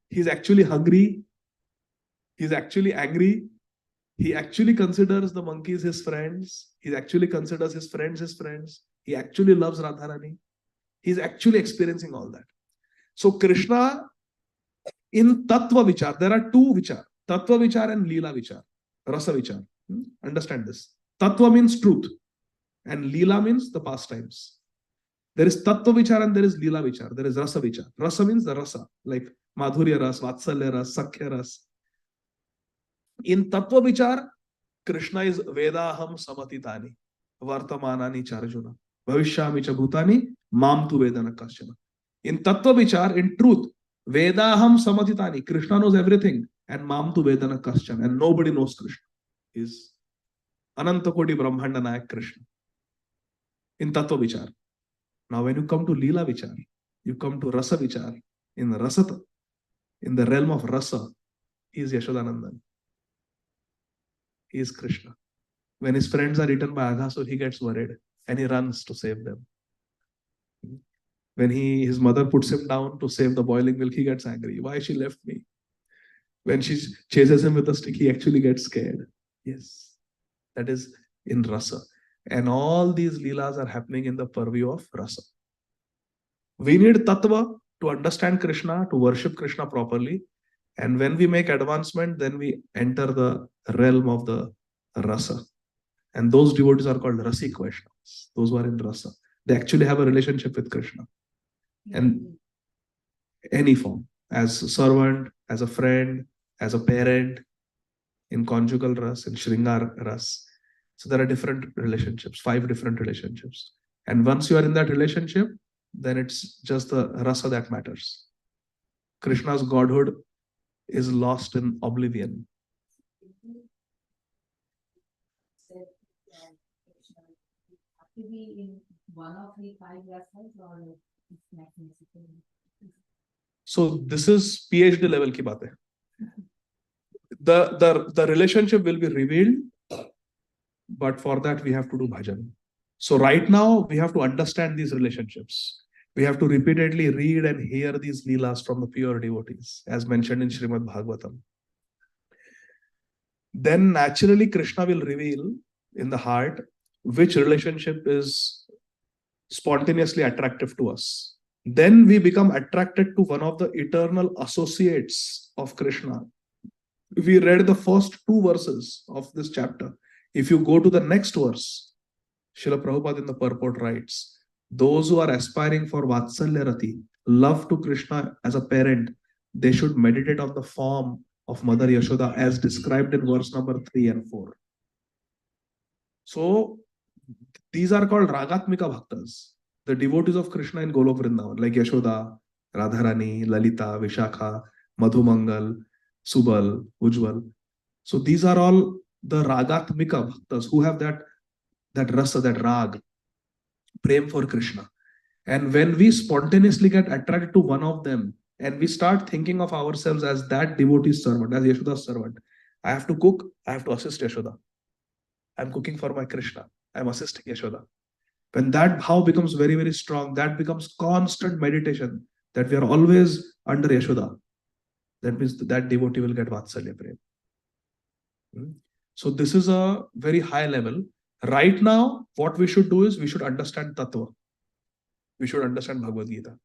He is actually hungry. He is actually angry. He actually considers the monkeys his friends. He actually considers his friends his friends. He actually loves Radharani. He is actually experiencing all that. So Krishna, in Tattva Vichar, there are two Vichar. Tattva Vichar and Leela Vichar. Rasa Vichar. Understand this. Tattva means truth. And Leela means the pastimes. There is Tattva Vichar and there is Leela Vichar. There is Rasa Vichar. Rasa means the Rasa. Like Madhurya Ras, Vatsalya Ras, Sakhya Ras. In Tattva Vichar, Krishna is Vedaham Samatitani. Vartamanani Charjuna. Bhavishyami cha Bhutani. Mam tu Vedana Kasyana. In Tattva Vichar, in truth, Vedaham Samatitani. Krishna knows everything. And Mam tu Vedana Kasyana. And nobody knows Krishna. Is Anantakoti Brahmanda Nayak Krishna. In Tattva Vichar. Now when you come to Leela Vichar, you come to Rasa Vichar. In Rasata, in the realm of Rasa, he is Yashodanandan. He is Krishna. When his friends are eaten by Aghasur, he gets worried and he runs to save them. When his mother puts him down to save the boiling milk, he gets angry. Why she left me? When she chases him with a stick, he actually gets scared. Yes, that is in Rasa. And all these Leelas are happening in the purview of Rasa. We need Tattva to understand Krishna, to worship Krishna properly. And when we make advancement, then we enter the realm of the rasa. And those devotees are called Rasik Vaishnavas, those who are in rasa. They actually have a relationship with Krishna. And any form, as a servant, as a friend, as a parent, in conjugal ras, in Shringar ras. So there are different relationships, 5 different relationships. And once you are in that relationship, then it's just the rasa that matters. Krishna's godhood is lost in oblivion. To be in one of the 5 rasas or it's not necessary? So this is PhD level ki baat hai. The relationship will be revealed, but for that we have to do bhajan. So right now we have to understand these relationships. We have to repeatedly read and hear these leelas from the pure devotees, as mentioned in Srimad Bhagavatam. Then naturally Krishna will reveal in the heart which relationship is spontaneously attractive to us. Then we become attracted to one of the eternal associates of Krishna. We read the first 2 verses of this chapter. If you go to the next verse, Srila Prabhupada in the purport writes, those who are aspiring for Vatsalya Rati, love to Krishna as a parent, they should meditate on the form of Mother Yashoda as described in verse number 3 and 4. So these are called Ragatmika Bhaktas, the devotees of Krishna in Golok Vrindavan, like Yashoda, Radharani, Lalita, Vishakha, Madhumangal, Subal, Ujjwal. So these are all the Ragatmika Bhaktas who have that rasa, that rag, prem for Krishna. And when we spontaneously get attracted to one of them and we start thinking of ourselves as that devotee's servant, as Yashoda's servant, I have to cook, I have to assist Yashoda. I'm cooking for my Krishna, I'm assisting Yashoda. When that bhav becomes very, very strong, that becomes constant meditation, that we are always under Yashoda. That means that devotee will get Vatsalya Prem. So this is a very high level. Right now, what we should do is we should understand Tattva. We should understand Bhagavad Gita.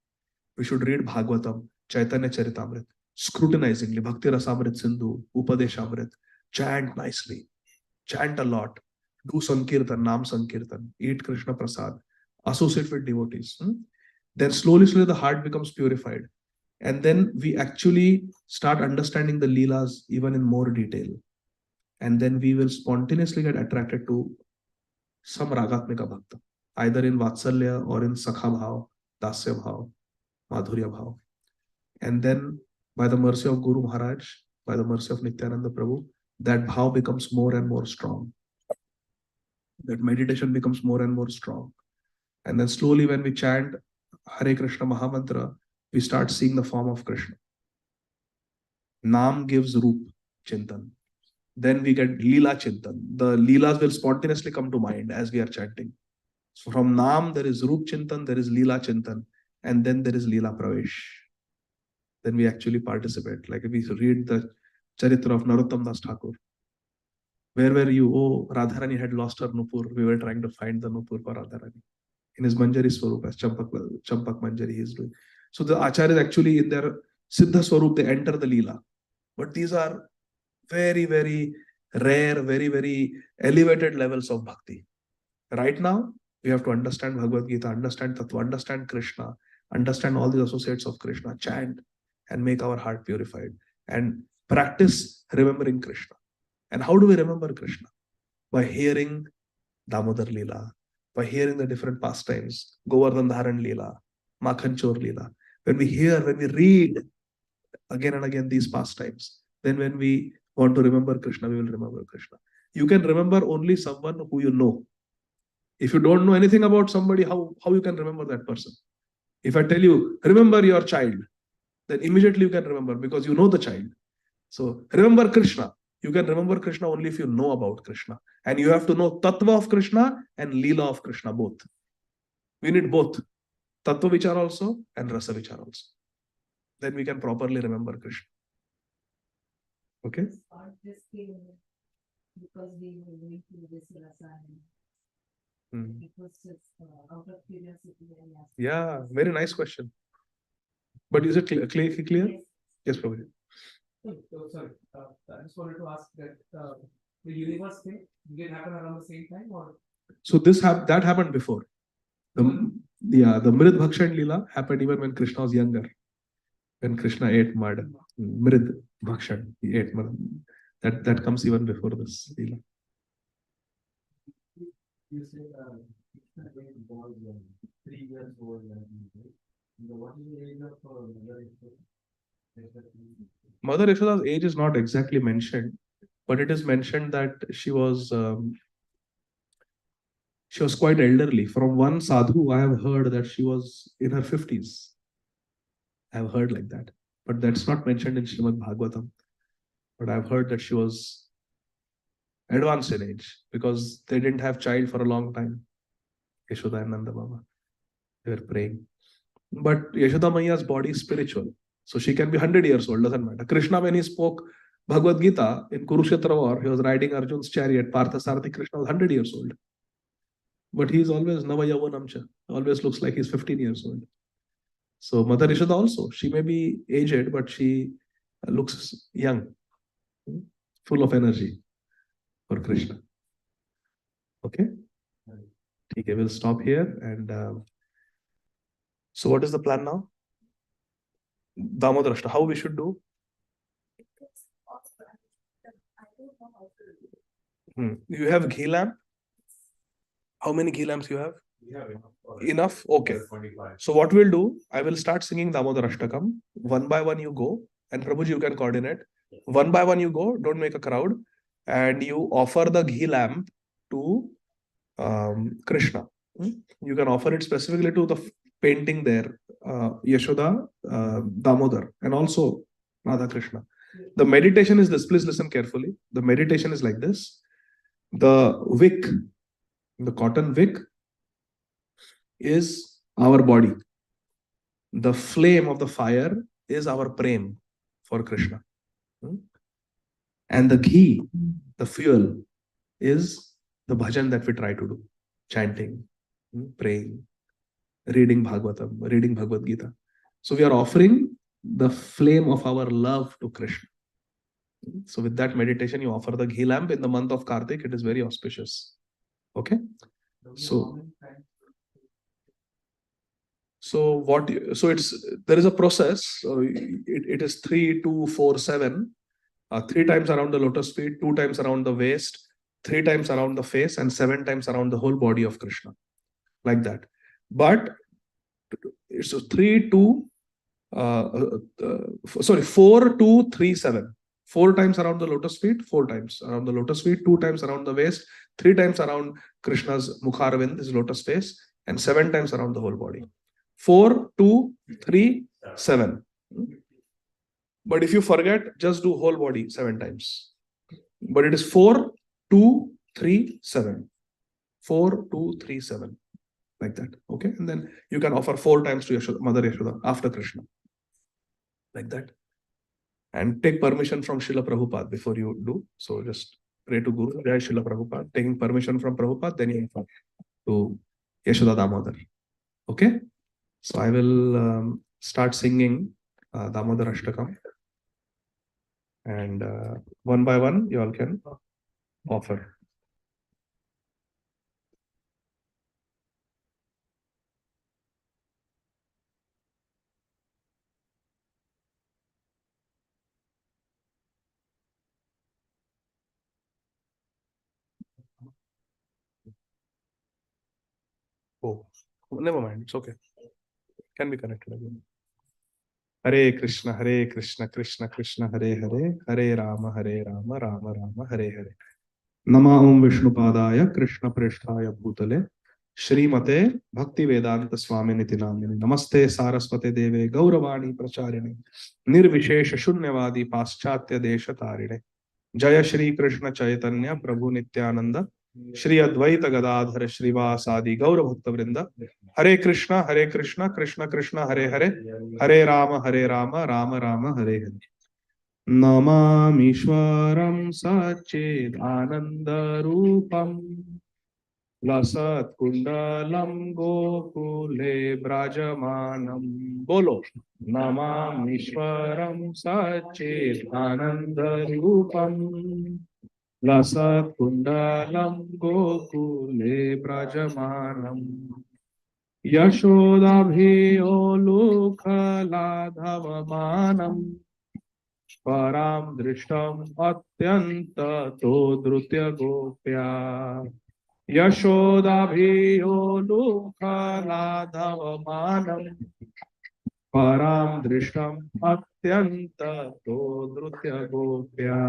We should read Bhagavatam, Chaitanya Charitamrita, scrutinizingly, Bhakti Rasamrit Sindhu, Upadeshamrit, chant nicely, chant a lot, do Sankirtan, Nam Sankirtan, eat Krishna Prasad, associate with devotees. Then slowly, slowly the heart becomes purified. And then we actually start understanding the Leelas even in more detail. And then we will spontaneously get attracted to some Ragatmika Bhakta, either in Vatsalya or in Sakha Bhav, Dasya Bhav, Madhurya Bhav. And then by the mercy of Guru Maharaj, by the mercy of Nityananda Prabhu, that bhav becomes more and more strong. That meditation becomes more and more strong. And then slowly when we chant Hare Krishna Mahamantra, we start seeing the form of Krishna. Nam gives Roop Chintan. Then we get Lila Chintan. The Leelas will spontaneously come to mind as we are chanting. So from Nam, there is Roop Chintan, there is Lila Chintan, and then there is Lila Pravesh. Then we actually participate. Like if we read the Charitra of Narottam Das Thakur, where were you? Oh, Radharani had lost her Nupur. We were trying to find the Nupur for Radharani. In his Manjari Swarup, as Champak Manjari he is doing. So the Acharyas actually in their Siddha Swarup, they enter the Leela. But these are very, very rare, very, very elevated levels of bhakti. Right now, we have to understand Bhagavad Gita, understand Tattva, understand Krishna, understand all the associates of Krishna, chant, and make our heart purified. And practice remembering Krishna. And how do we remember Krishna? By hearing Damodar Lila, by hearing the different pastimes, Govardhan Dharan Lila, Makhan Chor Lila. When we hear, when we read again and again these pastimes, then when we want to remember Krishna, we will remember Krishna. You can remember only someone who you know. If you don't know anything about somebody, how you can remember that person? If I tell you, remember your child, then immediately you can remember because you know the child. So remember Krishna. You can remember Krishna only if you know about Krishna. And you have to know Tattva of Krishna and Leela of Krishna both. We need both. Tattva Vichar also and Rasa Vichar also. Then we can properly remember Krishna. Okay? Just because we were going through this rasa Hmm. it was just out of curiosity. Yeah, very nice question. But is it clear? Yes. Yes, Prabhuji. Oh, sorry. I just wanted to ask that the universe thing, did it happen around the same time or? So that happened before. The the Mrid Bhakshan Lila happened even when Krishna was younger. When Krishna ate mud, Mrid Bhakshan, he ate mud. That comes even before this Lila. You said Krishna was 3 years old. What is the age of Mother Yashoda's age is not exactly mentioned, but it is mentioned that she was quite elderly. From one sadhu, I have heard that she was in her 50s. I have heard like that, but that's not mentioned in Srimad Bhagavatam. But I've heard that she was advanced in age because they didn't have child for a long time. Yashoda and Nanda Baba, they were praying. But Yashoda Maiya's body is spiritual, so she can be 100 years old, doesn't matter. Krishna, when he spoke Bhagavad Gita in Kurukshetra war, he was riding Arjun's chariot. Partha Sarathi Krishna was 100 years old. But he's always Navayavanamcha, always looks like he's 15 years old. So Mother Yashoda also, she may be aged, but she looks young, full of energy for Krishna. Okay? Okay, we'll stop here. And so what is the plan now? Damodara, how we should do? You have ghee lamp? How many ghee lamps you have? We have enough. Enough? Okay. 25. So what we'll do, I will start singing Damodara Ashtakam. One by one you go, and Prabhuji, you can coordinate. One by one you go, don't make a crowd, and you offer the ghee lamp to Krishna. You can offer it specifically to the painting there, Yashoda, Damodar, and also Radha Krishna. The meditation is this, please listen carefully. The meditation is like this. The wick, the cotton wick, is our body. The flame of the fire is our prem for Krishna. And the ghee, the fuel, is the bhajan that we try to do. Chanting, praying, reading Bhagavatam, reading Bhagavad Gita. So we are offering the flame of our love to Krishna. So with that meditation, you offer the ghee lamp in the month of Kartik. It is very auspicious. Okay? So there is a process. So it is 3, 2, 4, 7. 3 times around the lotus feet, 2 times around the waist, 3 times around the face, and 7 times around the whole body of Krishna. Like that. But it's 3, 2, 4, 2, 3, 7. 4 times around the lotus feet, 4 times around the lotus feet, 2 times around the waist, 3 times around Krishna's Mukharvind, his lotus face, and 7 times around the whole body. 4, 2, 3, 7. But if you forget, just do whole body 7 times. But it is 4, 2, 3, 7. 4, 2, 3, 7. Like that. Okay. And then you can offer 4 times to Yashoda, Mother Yashoda after Krishna. Like that. And take permission from Srila Prabhupada before you do. So just pray to Guru, Jai Srila Prabhupada. Taking permission from Prabhupada, then you offer to Yashoda Damodar. Okay. So I will start singing Damodar Ashtakam. And one by one, you all can offer. Oh, never mind. It's okay. Can be connected again. Hare Krishna, Krishna Krishna, Hare Hare, Hare Rama, Rama Rama, Hare Hare. Nama Om Vishnupadaya, Krishna Presthaya Bhutale, Srimate Bhakti Vedanta Swami Niti Namini, Namaste Saraswate Deve, Gauravani Pracharini, Nirvishesha Shunyavadi Paschatya Desha Tarine, Jaya Shri Krishna Chaitanya, Prabhu Nityananda, Shri Advaita Gadadhara Srivasadi Gaura Bhakta Vrinda, Hare Krishna, Krishna Krishna, Hare Hare, Hare Rama, Rama Rama, Hare Hare. Namamishwaram Sachidananda Rupam लसत्कुण्डलं गोकुले व्रजमानं बोलो नमामीश्वरं सच्चिदानन्दरूपम् लसत्कुण्डलं गोकुले व्रजमानम् यशोदाभियोलुखलाधवमानम् परां दृष्टम् अत्यन्ततो धृत्य गोप्या यशोदाभियोलुखलाधवमानम् परां दृष्टम् अत्यन्ततो धृत्य गोप्या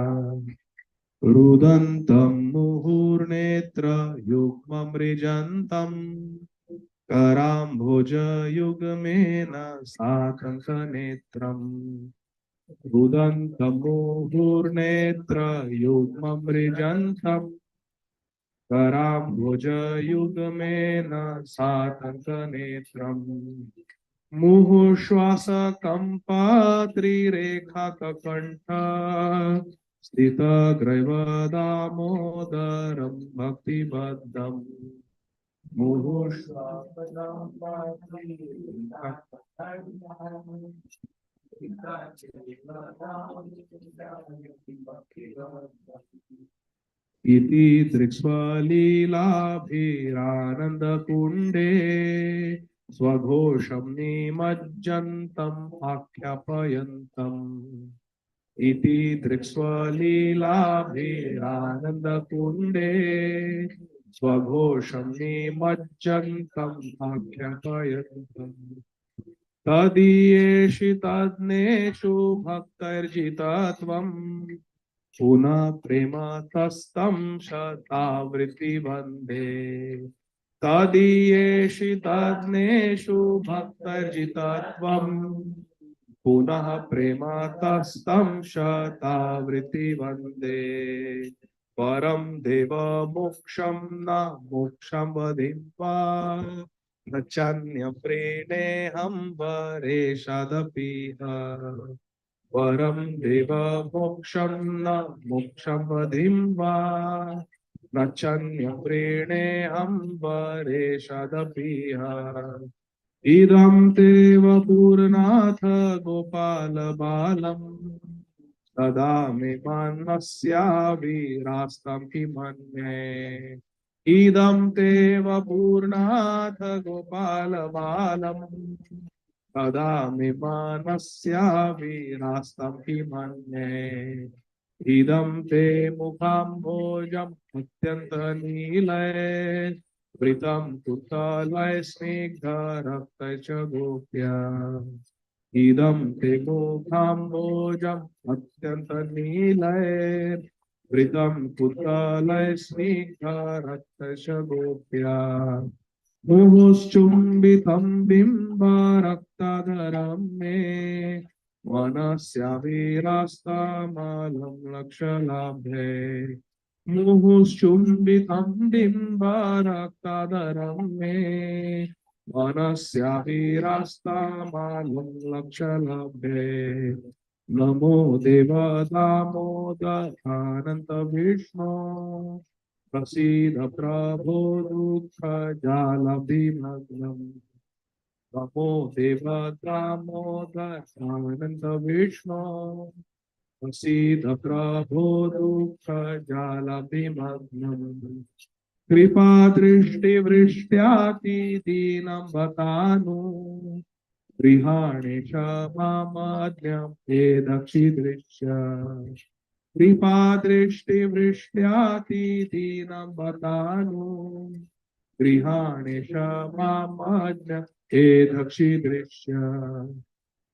रुदन्तं मुहुर्नेत्र युग्ममृजन्तम् कराम्भुजयुग्मेन साकङ्कनेत्रम् रुदन्तं मुहुर्नेत्र युग्ममृजन्तम् कराम्भुजयुग्मेन साकङ्कनेत्रम् मुहुश्वासकम्पात्रिरेखाककण्ठ स्थितग्रैवदामोदरं भक्तिबद्धम् इति दृक्स्वलीलाभिरानन्दकुण्डे स्वघोषं निमज्जन्तम् आख्यापयन्तम् इति दृक्स्वलीलाभिरानन्दकुण्डे स्वघोषं निमज्जन्तम् आख्यापयन्तम् तदीयेषु तज्ञेषु भक्तैर्जितत्वम् पुनः प्रेम तस्तं शतावृत्तिबन्धे तदीयेषु तज्ञेषु भक्तैर्जितत्वम् पुनः प्रेम तस्तं शतावृत्तिबन्धे परं देव मोक्षं न मोक्षं वदित्वा न चान्यप्रेणेऽहं वरेषदपि परं देव मोक्षं न मोक्षं वदिं वा न चान्यप्रेणेऽहं वरेषदपि इदं तेव पूर्णाथ गोपाल बालम् सदा मे मनस्याभिरास्तं किमन्ये इदं तेव पूर्णाथ गोपाल बालम् सदा मे मनस्याभिरास्तं किमन्ये इदं ते मुखाम्भोजम् अत्यन्तनीलये वृतं कुतलय स्निग्धरक्तय च गोप्या इदं ते मुखाम्भोजम् अत्यन्तनीलये वृतं कुतलय स्निग्धरक्तय च गोप्या मुहुश्चुम्बितं बिम्बरक्ताधरं मे मनस्याभिरास्तामलं लक्षलाभे मुहुश्चुम्बितं बिम्बरक्ताधरं मे मनस्याभिरास्तामलं लक्षलाभे नमो देवदामोदरानन्त विष्णो प्रसीद प्रभो दुःखजालभिमग्नम् नमो देव दामोदरानन्द विष्णो प्रसीद प्रभो दुःखजालभिमग्नम् कृपादृष्टिवृष्ट्यातिदीनं बतानु गृहाणि च मामज्ञं हे दक्षिदृश्य कृपादृष्टिवृष्ट्यातिदीनं बतानु गृहाणि च मामज्ञं हे दक्षिदृश्य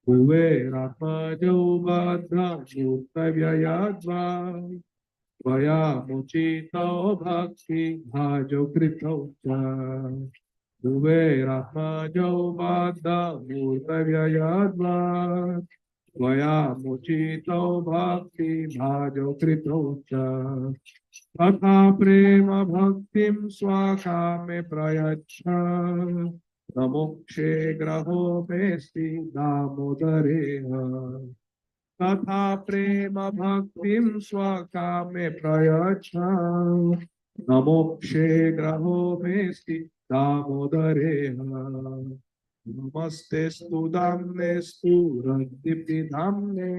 भुवेरात्मजो बद्धमूर्तव्ययद्वा त्वया मुचितो भक्ति भाजो कृतौ च भुवेरात्मजो बद्धमूर्तव्ययद्वा त्वया मुचितो भक्ति भाजो कृतौ च तथा प्रेम भक्तिं स्वकामे प्रयच्छ न मोक्षे ग्रहो मेस्ति दामोदरेह तथा प्रेम भक्तिं स्वकामे प्रयच्छ नमोक्षे ग्रहो मेस्ति दामोदरे नमस्तेस्तु धाम्नेस्तु रद्दिपिधाम्ने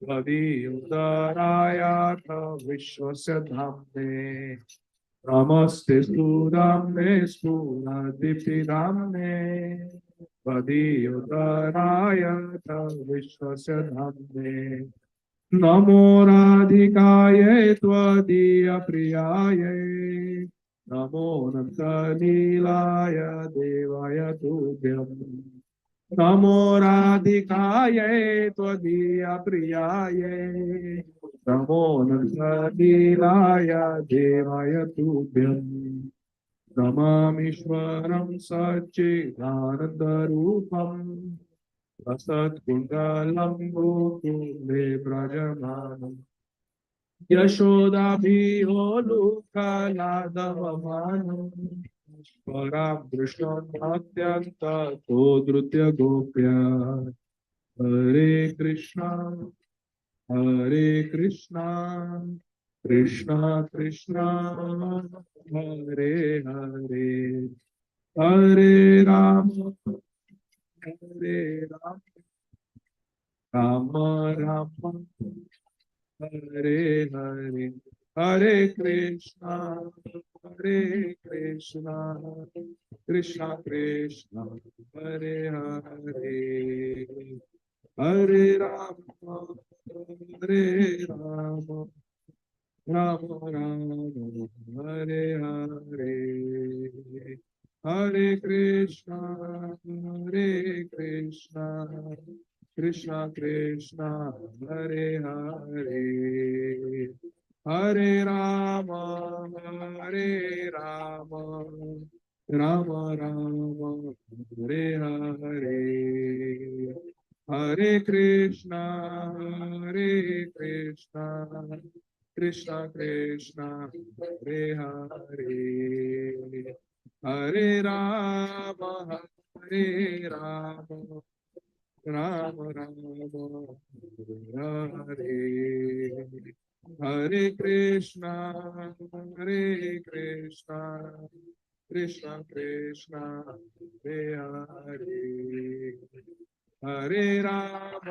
त्वदीयोदरायाथ विश्वस्य धाम्ने नमस्तेस्तु धाम्नेस्तु रद्दिपिधाम्ने त्वदीयोदरायाथ विश्वस्य धाम्ने नमो राधिकाय त्वदीयप्रियाय नमो नन्दलीलाय देवाय तुभ्यम् नमो राधिकाय त्वदीयप्रियाय नमो नन्दलीलाय देवाय तुभ्यम् नमामीश्वरं सच्चिदानन्दरूपम् असत्कुण्डलं गोकुले व्रजमानम् यशोदाभिहोलुकलादवमानम् परां दृष्टोऽत्यन्ततो धृत्य गोप्य हरे कृष्णा कृष्णा कृष्णा हरे हरे हरे राम राम राम हरे हरे हरे कृष्णा कृष्णा कृष्णा हरे हरे हरे राम राम राम हरे हरे हरे कृष्णा कृष्णा कृष्णा हरे हरे हरे राम राम राम हरे हरे हरे कृष्णा कृष्णा कृष्णा हरे हरे हरे राम राम हरे हरे कृष्णा कृष्णा कृष्णा हरे हरे हरे राम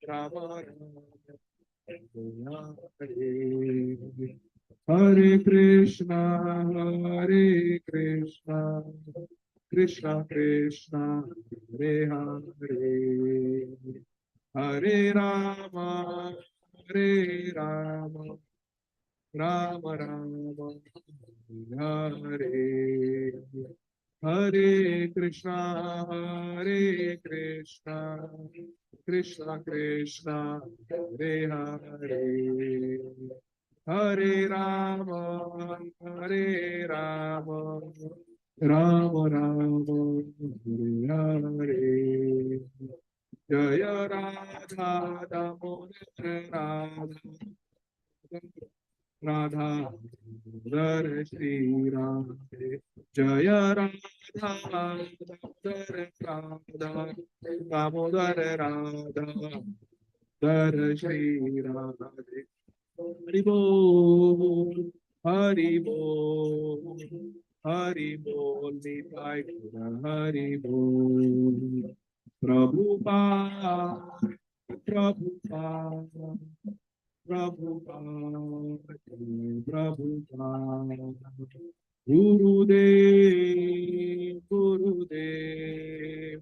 राम हरे हरे कृष्णा कृष्णा कृष्णा हरे हरे हरे राम राम राम हरे हरे कृष्णा कृष्णा कृष्णा हरे हरे हरे राम राम राम हरे हरे जय राधा दामोदर राधा दामोदर श्री राधे जय राधा दामोदर राधा दामोदर श्री राधे हरि बोल हरि बोल निताय गौर हरि बोल प्रभुपाद प्रभुपाद गुरुदेव गुरुदेव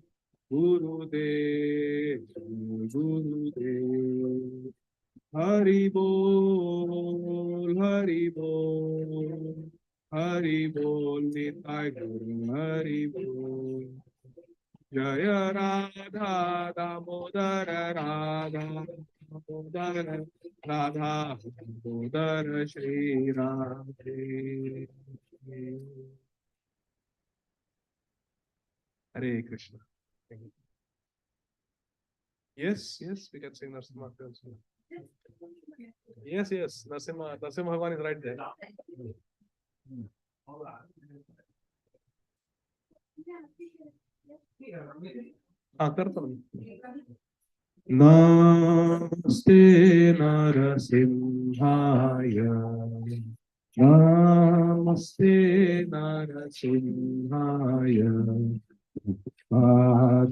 हरि बोल निताय गौर हरि बोल जय राधा दामोदर राधा दामोदर श्री राधे हरे Krishna yes we can sing Narasimha also. Yes Narasimha Bhagwan is right there. हाँ करता हूँ नमस्ते नरसिंहाय नमस्ते नरसिंहाय पादलावदनाय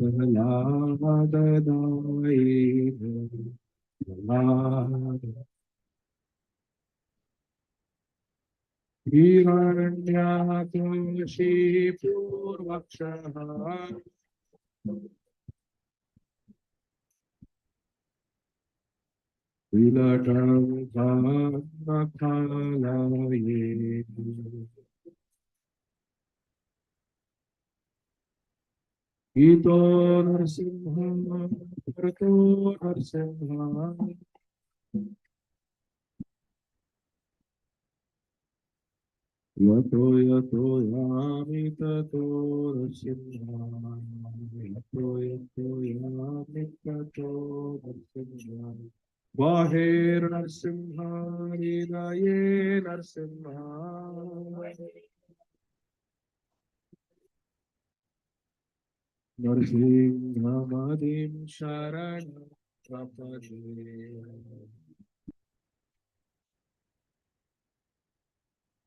हिरण्याकशिपूर्वक्षः विलटङ्कानखालये ईतो नरसिंह भरतो नरसिंह यतो यतो यामि ततो नरसिंह यतो यतो यामि ततो नरसिंह बाहिर्नरसिंह हृदये नरसिंह नरसिंहमदिं शरणं प्रपद्ये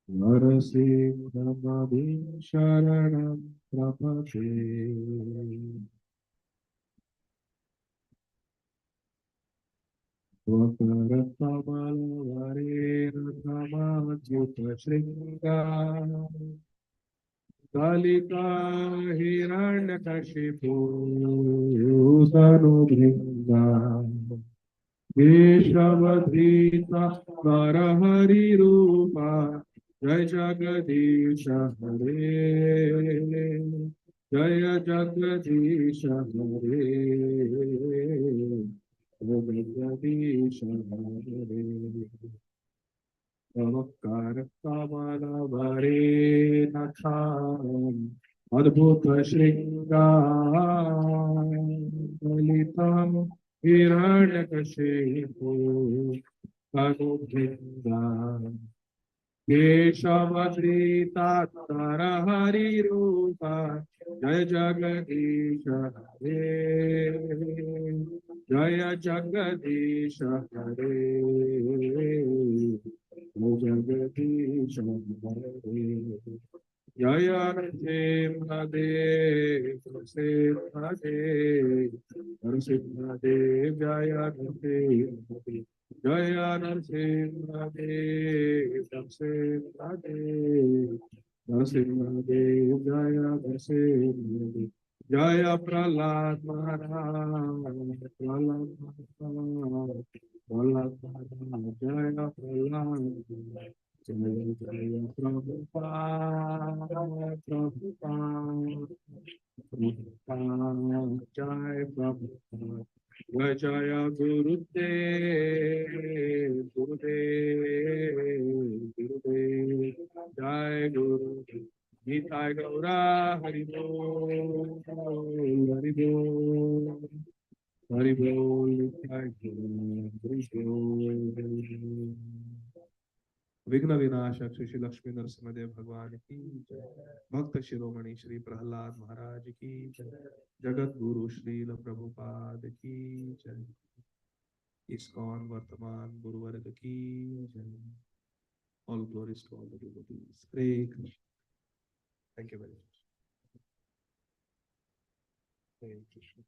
नरसिंहमदिं शरणं प्रपद्ये स्वकरकमलवरेण समाद्युतशृङ्गा कालिका हिरण्यकशिपू तनुभृङ्गा केशवधृता नरहरिरूपा जय जगदीश हरे जय जगदीश हरे जय जगदीश हरे चमत्कार कमलवरे नखाम् अद्भुत शृङ्गार ललितं हिरण्यकशिपु तनुभृङ्गा केशवधृतात्तर हरिरूपा जय जगदीश हरे जय जगदीश हरे जगदीश हरे जय नरसिंहदेव नरसिंहदेव नरसिंहदेव जय नरसिंहदेव जय नरसिंहदेव नरसिंहदेव नरसिंहदेव जय नरसिंहदेव जय प्रहलाद महाराज प्रहलाद महाराज प्रहलाद महाराज जय प्रहलाद जय जय प्रभुपाद प्रभुपाद प्रभुपाद जय प्रभुपाद जय जय गुरुदेव गुरुदेव गुरुदेव जय गुरुदेव गीताय गौरा हरि बोल हरि बोल हरि बोल निताय गौरा हरि बोल विघ्न विनाशक श्री श्री लक्ष्मी नरसिंहदेव भगवान की जय भक्त शिरोमणि श्री प्रहलाद महाराज की जय जगत गुरु श्रील प्रभुपाद की जय इस्कॉन वर्तमान गुरुवर्ग की जय all glories to all the devotees Hare Krishna thank you very much Hare Krishna